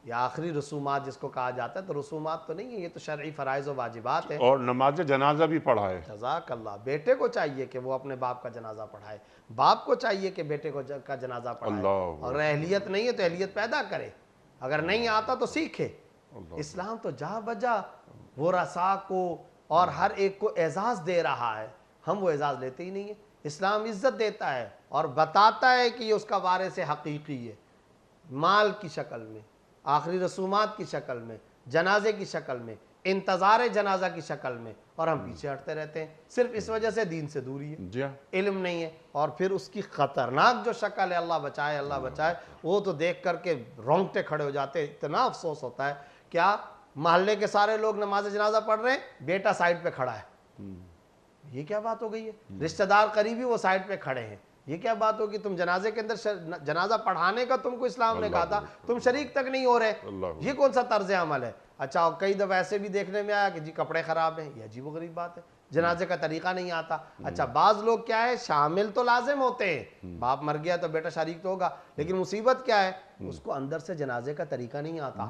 S2: یہ آخری رسومات جس کو کہا جاتا ہے، تو رسومات تو نہیں ہے، یہ تو شرعی فرائض و واجبات ہیں۔
S1: اور نماز جنازہ بھی پڑھائے۔
S2: جزاک اللہ۔ بیٹے کو چاہیے کہ وہ اپنے باپ کا جنازہ پڑھائے، باپ کو چاہیے کہ بیٹے کو کا جنازہ پڑھائے، اور اہلیت نہیں ہے تو اہلیت پیدا کرے، اگر نہیں آتا تو سیکھے۔ اسلام تو جا بجا ورثاء کو اور ہر ایک کو اعزاز دے رہا ہے، ہم وہ اعزاز لیتے ہی نہیں ہیں۔ اسلام عزت دیتا ہے اور بتاتا ہے کہ یہ اس کا وارث حقیقی ہے، مال کی شکل میں، آخری رسومات کی شکل میں، جنازے کی شکل میں، انتظار جنازہ کی شکل میں، اور ہم پیچھے ہٹتے رہتے ہیں، صرف اس وجہ سے دین سے دوری ہے، علم نہیں ہے۔ اور پھر اس کی خطرناک جو شکل ہے، اللہ بچائے اللہ بچائے، وہ تو دیکھ کر کے رونگٹے کھڑے ہو جاتے ہیں، اتنا افسوس ہوتا ہے۔ کیا محلے کے سارے لوگ نماز جنازہ پڑھ رہے ہیں، بیٹا سائڈ پہ کھڑا ہے، یہ کیا بات ہو گئی ہے؟ رشتہ دار قریبی وہ سائڈ پہ کھڑے ہیں، یہ کیا بات ہوگی؟ تم جنازے کے اندر جنازہ پڑھانے کا تم کو اسلام نے کہا تھا، تم شریک تک نہیں ہو رہے، یہ کون سا طرز عمل ہے؟ اچھا کئی دفعہ ایسے بھی دیکھنے میں آیا کہ جی کپڑے خراب ہیں، یہ عجیب و غریب بات ہے، جنازے کا طریقہ نہیں آتا۔ اچھا بعض لوگ کیا ہے، شامل تو لازم ہوتے ہیں، باپ مر گیا تو بیٹا شریک تو ہوگا، لیکن مصیبت کیا ہے، اس کو اندر سے جنازے کا طریقہ نہیں آتا۔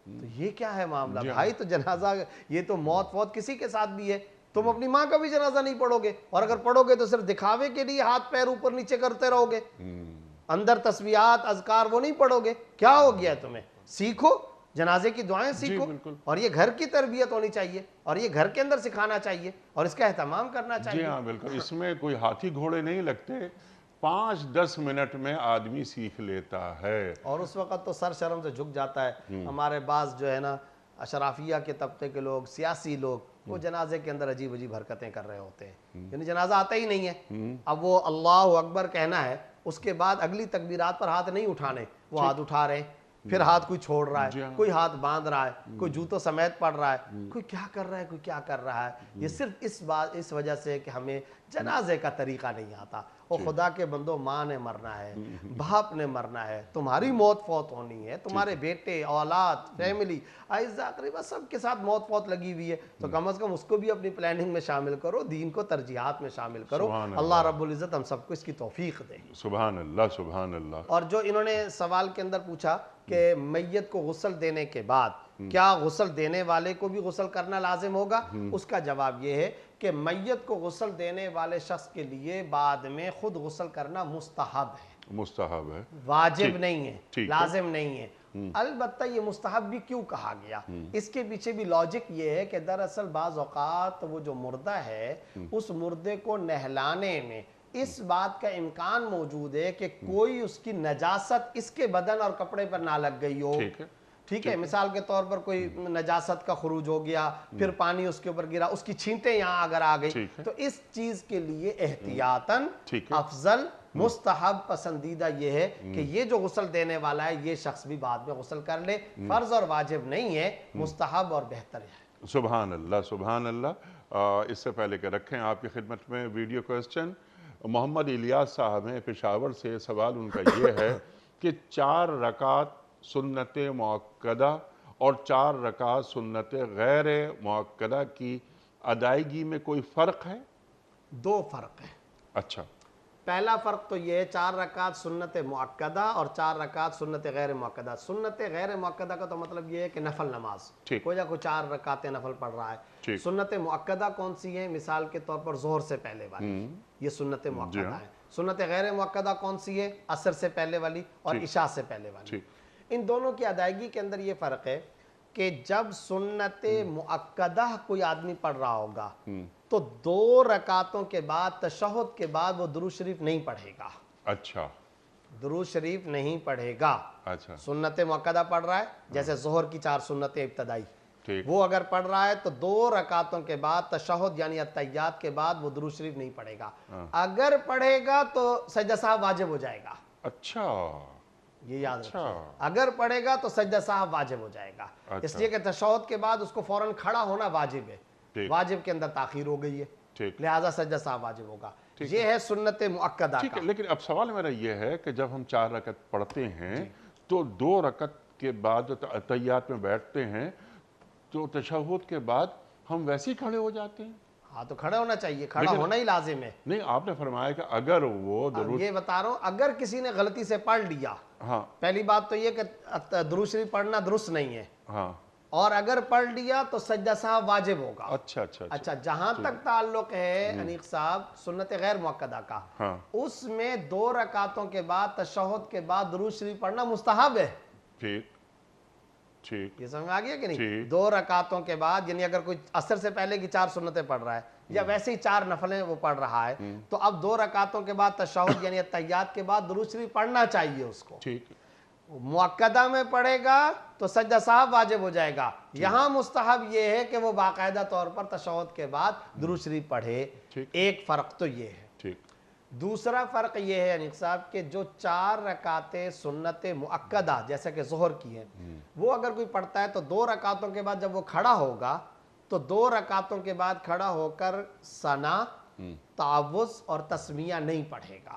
S2: تو یہ کیا ہے معاملہ بھائی؟ تو جنازہ یہ تو موت فوت کسی کے ساتھ بھی ہے، تم اپنی ماں کا بھی جنازہ نہیں پڑھو گے، اور اگر پڑھو گے تو صرف دکھاوے کے لیے ہاتھ پیر اوپر نیچے کرتے رہو گے، اندر تسبیحات اذکار وہ نہیں پڑھو گے، کیا ہو گیا تمہیں؟ سیکھو، جنازے کی دعائیں سیکھو، اور یہ گھر کی تربیت ہونی چاہیے، اور یہ گھر کے اندر سکھانا چاہیے، اور اس کا اہتمام کرنا چاہیے۔
S1: جی ہاں بالکل، اس میں کوئی ہاتھی گھوڑے نہیں لگتے، 5-10 منٹ میں آدمی سیکھ لیتا ہے،
S2: اور اس وقت تو سر شرم سے جھک جاتا ہے۔ ہمارے بعض جو ہے نا اشرافیہ کے طبقے کے لوگ، سیاسی لوگ، وہ جنازے کے اندر عجیب عجیب حرکتیں کر رہے ہوتے ہیں، یعنی جنازہ آتا ہی نہیں ہے، اب وہ اللہ اکبر کہنا ہے، اس کے بعد اگلی تکبیرات پر ہاتھ نہیں اٹھانے، وہ ہاتھ اٹھا رہے ہیں، پھر ہاتھ کوئی چھوڑ رہا ہے، کوئی ہاتھ باندھ رہا ہے، کوئی جوتوں سمیت پڑھ رہا ہے، کوئی کیا کر رہا ہے، کوئی کیا کر رہا ہے۔ یہ صرف اس وجہ سے کہ ہمیں جنازے کا طریقہ نہیں آتا۔ اور خدا کے بندو، ماں نے مرنا ہے، باپ نے مرنا ہے، تمہاری موت فوت ہونی ہے، تمہارے بیٹے، اولاد، فیملی، اعزاء اقربا سب کے ساتھ موت فوت لگی ہوئی ہے، تو کم از کم اس کو بھی اپنی پلاننگ میں شامل کرو، دین کو ترجیحات میں شامل کرو۔ اللہ رب العزت ہم سب کو اس کی توفیق دے۔
S1: سبحان اللہ، سبحان اللہ۔
S2: اور جو انہوں نے سوال کے اندر پوچھا کہ میت کو غسل دینے کے بعد کیا غسل دینے والے کو بھی غسل کرنا لازم ہوگا، اس کا جواب یہ ہے کہ میت کو غسل دینے والے شخص کے لیے بعد میں خود غسل کرنا مستحب ہے،
S1: مستحب ہے،
S2: واجب نہیں ہے، لازم نہیں ہے۔ البتہ یہ مستحب بھی کیوں کہا گیا، اس کے پیچھے بھی لاجک یہ ہے کہ دراصل بعض اوقات وہ جو مردہ ہے، اس مردے کو نہلانے میں اس بات کا امکان موجود ہے کہ کوئی اس کی نجاست اس کے بدن اور کپڑے پر نہ لگ گئی ہو، ٹھیک ہے، مثال کے طور پر کوئی نجاست کا خروج ہو گیا، پھر پانی اس کے اوپر گرا، اس کی چھینٹیں یہاں اگر آ گئی، تو اس چیز کے لیے احتیاطاً افضل، مستحب، پسندیدہ یہ ہے کہ یہ جو غسل دینے والا ہے یہ شخص بھی بعد میں غسل کر لے، فرض اور واجب نہیں ہے، مستحب اور بہتر ہے۔
S1: سبحان اللہ، سبحان اللہ۔ اس سے پہلے کہ رکھیں آپ کی خدمت میں ویڈیو کوسچن، محمد الیاس صاحب ہیں پشاور سے، سوال ان کا یہ ہے کہ 4 رکعت سنت مؤکدہ اور 4 رکعت سنت غیر مؤکدہ کی ادائیگی میں کوئی فرق ہے؟
S2: 2 فرق ہے۔
S1: اچھا،
S2: پہلا فرق تو یہ ہے 4 رکعت سنت مؤکدہ اور 4 رکعت سنت غیر مؤکدہ۔ سنت غیر مؤکدہ کا تو مطلب یہ ہے کہ نفل نماز، کوئی نہ کوئی 4 رکعتیں نفل پڑھ رہا ہے۔ سنت مؤکدہ کون سی ہیں؟ مثال کے طور پر ظہر سے پہلے والی، یہ سنت مؤکدہ ہے۔ سنت غیر مؤکدہ کون سی ہے؟ عصر سے پہلے والی اور عشاء سے پہلے والی۔ ان دونوں کی ادائیگی کے اندر یہ فرق ہے کہ جب سنت مؤکدہ کوئی آدمی پڑھ رہا ہوگا تو 2 رکعتوں کے بعد تشہد کے بعد وہ درود شریف نہیں پڑھے گا۔
S1: اچھا،
S2: درود شریف نہیں پڑھے گا۔
S1: اچھا،
S2: سنت مؤکدہ پڑھ رہا ہے، جیسے ظہر کی 4 سنتیں ابتدائی، وہ اگر پڑھ رہا ہے تو 2 رکعتوں کے بعد تشہد یعنی التحیات کے بعد وہ درود شریف نہیں پڑھے گا۔ اگر پڑھے گا تو سجدہ سہو واجب ہو جائے گا۔
S1: اچھا،
S2: یہ یاد رکھیں، اگر پڑھے گا تو سجدہ سہو واجب ہو جائے گا، اس لیے کہ تشہد کے بعد اس کو فوراً کھڑا ہونا واجب ہے، واجب کے اندر تاخیر ہو گئی ہے، لہٰذا سجدہ سہو واجب ہوگا۔ یہ ہے سنت مؤکدہ کا۔
S1: لیکن اب سوال میرا یہ ہے کہ جب ہم 4 رکعت پڑھتے ہیں تو 2 رکعت کے بعد تحیات میں بیٹھتے ہیں تو تشہد کے بعد ہم ویسے ہی کھڑے ہو جاتے ہیں؟
S2: ہاں تو کھڑے ہونا چاہیے، کھڑا ہونا ہی لازم ہے۔
S1: نہیں، آپ نے فرمایا کہ اگر وہ درود،
S2: یہ بتا رہا ہوں اگر کسی نے غلطی سے پڑھ لیا، پہلی بات تو یہ کہ درود شریف پڑھنا درست نہیں ہے، اور اگر پڑھ لیا تو سجدہ سہو واجب ہوگا۔ اچھا، جہاں تک تعلق ہے انیق صاحب سنت غیر مؤکدہ کا، اس میں 2 رکعتوں کے بعد تشہد کے بعد درود شریف پڑھنا مستحب ہے۔ یہ سمجھ میں آ گیا کہ نہیں؟ 2 رکعتوں کے بعد، یعنی اگر کوئی عصر سے پہلے کی 4 سنتیں پڑھ رہا ہے یا ویسے ہی 4 نفلیں وہ پڑھ رہا ہے، تو اب 2 رکعتوں کے بعد تشہد یعنی التحیات کے بعد درود شریف پڑھنا چاہیے اس کو۔ مؤکدہ میں پڑھے گا تو سجدہ سہو واجب ہو جائے گا، یہاں مستحب یہ ہے کہ وہ باقاعدہ طور پر تشہد کے بعد درود شریف پڑھے۔ ایک فرق تو یہ ہے۔ دوسرا فرق یہ ہے انیق صاحب کہ جو 4 رکعتیں سنت مؤکدہ جیسے کہ ظہر کی ہیں، وہ اگر کوئی پڑھتا ہے تو 2 رکعتوں کے بعد جب وہ کھڑا ہوگا تو 2 رکعتوں کے بعد کھڑا ہو کر ثنا، تعوذ اور تسمیہ نہیں پڑھے گا۔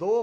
S2: 2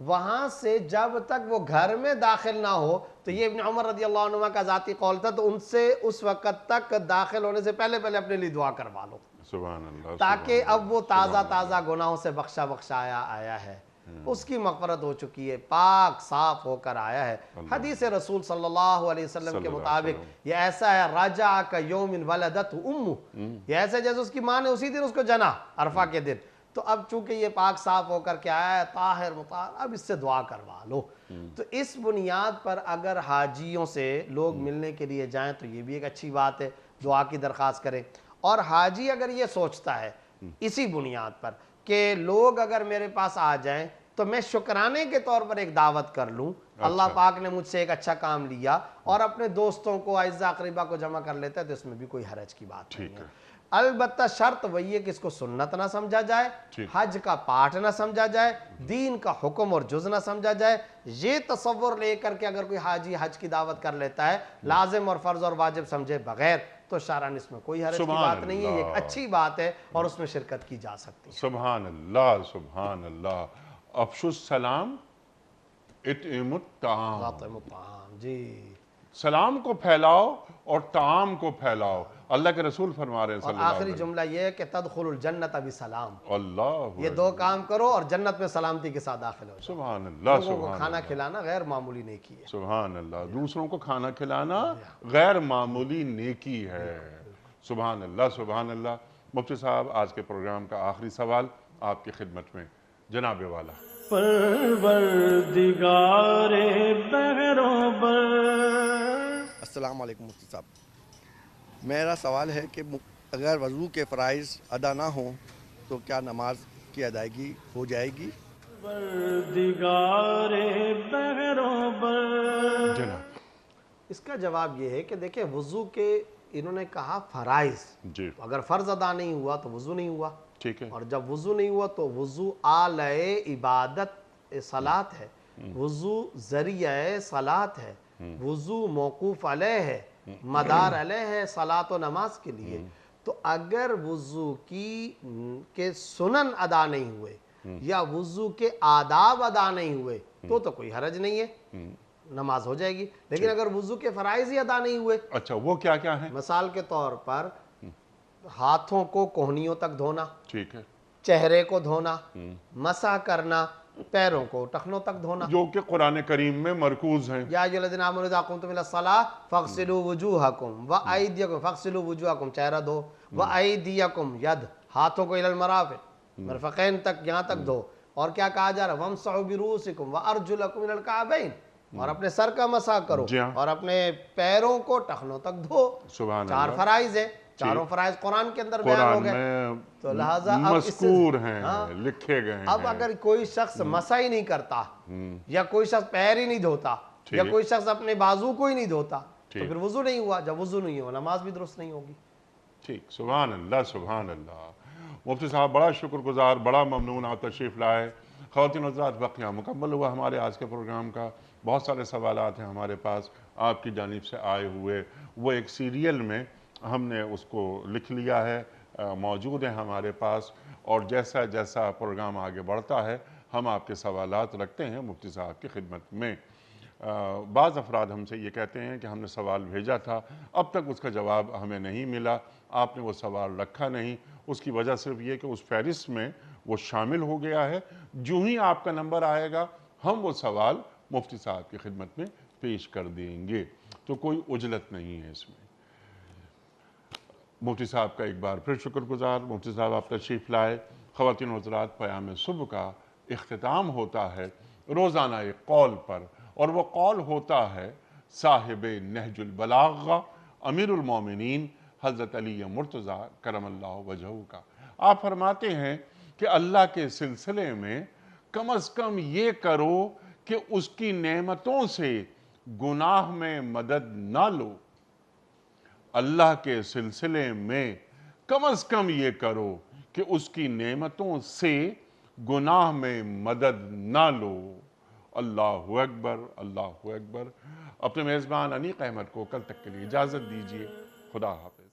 S2: وہاں سے جب تک وہ گھر میں داخل نہ ہو، تو یہ ابن عمر رضی اللہ عنہ کا ذاتی قول تھا، تو ان سے اس وقت تک داخل ہونے سے پہلے اپنے لیے دعا کروا لو،
S1: سبحان اللہ،
S2: تاکہ اب وہ تازہ
S1: سبحان
S2: گناہوں سے بخشایا آیا ہے، اس کی مغفرت ہو چکی ہے، پاک صاف ہو کر آیا ہے۔ حدیث رسول صلی اللہ علیہ وسلم کے مطابق یہ ایسا ہے رجع کا یوم ولدت امہ، یہ ایسا جیسے اس کی ماں نے اسی دن اس کو جنا، عرفہ کے دن۔ تو اب چونکہ یہ پاک صاف ہو کر کے آیا ہے، طاہر مطہر، اب اس سے دعا کروا لو۔ تو اس بنیاد پر اگر حاجیوں سے لوگ ملنے کے لیے جائیں تو یہ بھی ایک اچھی بات ہے، دعا کی درخواست کریں۔ اور حاجی اگر یہ سوچتا ہے اسی بنیاد پر کہ لوگ اگر میرے پاس آ جائیں تو میں شکرانے کے طور پر ایک دعوت کر لوں، اللہ پاک نے مجھ سے ایک اچھا کام لیا، اور اپنے دوستوں کو اعزاء اقربا کو جمع کر لیتا ہے، تو اس میں بھی کوئی حرج کی بات نہیں ہے۔ البتہ شرط وہی ہے کہ اس کو سنت نہ سمجھا جائے، حج کا پاٹھ نہ سمجھا جائے، دین کا حکم اور جز نہ سمجھا جائے۔ یہ تصور لے کر کے اگر کوئی حاجی حج کی دعوت کر لیتا ہے لازم اور فرض اور واجب سمجھے بغیر، تو شرعاً اس میں کوئی حرج کی بات نہیں ہے، یہ ایک اچھی بات ہے اور اس میں شرکت کی جا سکتی ہے۔
S1: سبحان اللہ، سبحان اللہ۔ افشوا السلام اطعموا الطعام،
S2: اطعموا الطعام، جی،
S1: سلام کو پھیلاؤ اور طعام کو پھیلاؤ۔ اللہ کے رسول فرما رہے ہیں
S2: اور
S1: صلی اللہ
S2: آخری
S1: علیہ وسلم،
S2: جملہ یہ ہے کہ تدخل الجنت بسلام،
S1: اللہ
S2: یہ دو کام کرو اور جنت میں سلامتی کے ساتھ داخل ہو جاؤ۔
S1: سبحان اللہ،
S2: لوگوں کو
S1: سبحان
S2: کھانا
S1: اللہ،
S2: کھلانا غیر معمولی نیکی ہے۔
S1: سبحان اللہ، دوسروں کو کھانا کھلانا غیر معمولی نیکی ہے۔ سبحان اللہ، سبحان اللہ۔ مفتی صاحب، آج کے پروگرام کا آخری سوال آپ کی خدمت میں، جناب والا۔
S3: پروردگار بحروں بر۔
S4: السلام علیکم مفتی صاحب، میرا سوال ہے کہ اگر وضو کے فرائض ادا نہ ہوں تو کیا نماز کی ادائیگی ہو جائے گی؟
S3: پروردگار بحروں بر۔
S1: جناب،
S2: اس کا جواب یہ ہے کہ دیکھیں وضو کے انہوں نے کہا فرائض،
S1: جی،
S2: اگر فرض ادا نہیں ہوا تو وضو نہیں ہوا،
S1: ٹھیک ہے،
S2: اور جب وضو نہیں ہوا تو وضو آلہ عبادت صلاۃ ہے، وضو ذریعہ صلاۃ ہے، وضو موقوف علیہ ہے، مدار علیہ ہے صلاۃ و نماز کے لیے۔ تو اگر وضو کے سنن ادا نہیں ہوئے یا وضو کے آداب ادا نہیں ہوئے تو کوئی حرج نہیں ہے، نماز ہو جائے گی۔ لیکن اگر وضو کے فرائض ہی ادا نہیں ہوئے،
S1: اچھا وہ کیا کیا ہے؟
S2: مثال کے طور پر ہاتھوں کو کوہنیوں تک دھونا،
S1: ٹھیک ہے،
S2: چہرے کو دھونا، مسح کرنا، پیروں کو ٹخنوں تک دھونا،
S1: جو کہ قرآن کریم میں مرکوز ہیں۔
S2: یا ایھا الذین آمنوا اذا قمتم الی الصلاۃ فاغسلوا وجوہکم وایدیکم، فاغسلوا وجوہکم چہرہ دھو، وایدیکم ید، ہاتھوں کو الی المرافق، مرفقین تک، یہاں تک دھو۔ اور کیا کہا جا رہا ہے؟ وامسحوا برؤوسکم وارجلکم الی الکعبین، اور اپنے سر کا مسح کرو
S1: جی ہاں،
S2: اور اپنے پیروں کو ٹخنوں تک دھو۔
S1: سبحان
S2: چار
S1: اللہ،
S2: فرائض ہیں، چاروں فرائض قرآن کے اندر بیان
S1: قرآن
S2: ہو گئے، تو لہٰذا
S1: میں
S2: اب اس سے
S1: مذکور ہیں، لکھے گئے ہیں۔
S2: اب اگر کوئی شخص مسح ہی نہیں کرتا، یا کوئی شخص پیر ہی نہیں دھوتا، یا کوئی شخص اپنے بازو کو ہی نہیں دھوتا، تو پھر وضو نہیں ہوا۔ جب وضو نہیں ہوا نماز بھی درست نہیں ہوگی۔
S1: ٹھیک، سبحان اللہ، سبحان اللہ۔ مفتی صاحب بڑا شکر گزار، بڑا ممنون آپ تشریف لائے۔ خواتین و حضرات، وقت یہاں مکمل ہوا ہمارے آج کے پروگرام کا۔ بہت سارے سوالات ہیں ہمارے پاس آپ کی جانب سے آئے ہوئے، وہ ایک سیریل میں ہم نے اس کو لکھ لیا ہے، موجود ہیں ہمارے پاس، اور جیسا جیسا پروگرام آگے بڑھتا ہے ہم آپ کے سوالات رکھتے ہیں مفتی صاحب کی خدمت میں۔ بعض افراد ہم سے یہ کہتے ہیں کہ ہم نے سوال بھیجا تھا، اب تک اس کا جواب ہمیں نہیں ملا، آپ نے وہ سوال رکھا نہیں۔ اس کی وجہ صرف یہ کہ اس فہرست میں وہ شامل ہو گیا ہے، جو ہی آپ کا نمبر آئے گا ہم وہ سوال مفتی صاحب کی خدمت میں پیش کر دیں گے، تو کوئی عجلت نہیں ہے اس میں۔ مفتی صاحب کا ایک بار پھر شکر گزار۔ مفتی صاحب آپ تشریف لائے۔ خواتین و حضرات، پیام صبح کا اختتام ہوتا ہے روزانہ ایک قول پر، اور وہ قول ہوتا ہے صاحب نہج البلاغہ امیر المومنین حضرت علی مرتضیٰ کرم اللہ وجہہ کا۔ آپ فرماتے ہیں کہ اللہ کے سلسلے میں کم از کم یہ کرو کہ اس کی نعمتوں سے گناہ میں مدد نہ لو۔ اللہ کے سلسلے میں کم از کم یہ کرو کہ اس کی نعمتوں سے گناہ میں مدد نہ لو۔ اللہ اکبر، اللہ اکبر۔ اپنے میزبان انیق احمد کو کل تک کے لیے اجازت دیجیے۔ خدا حافظ۔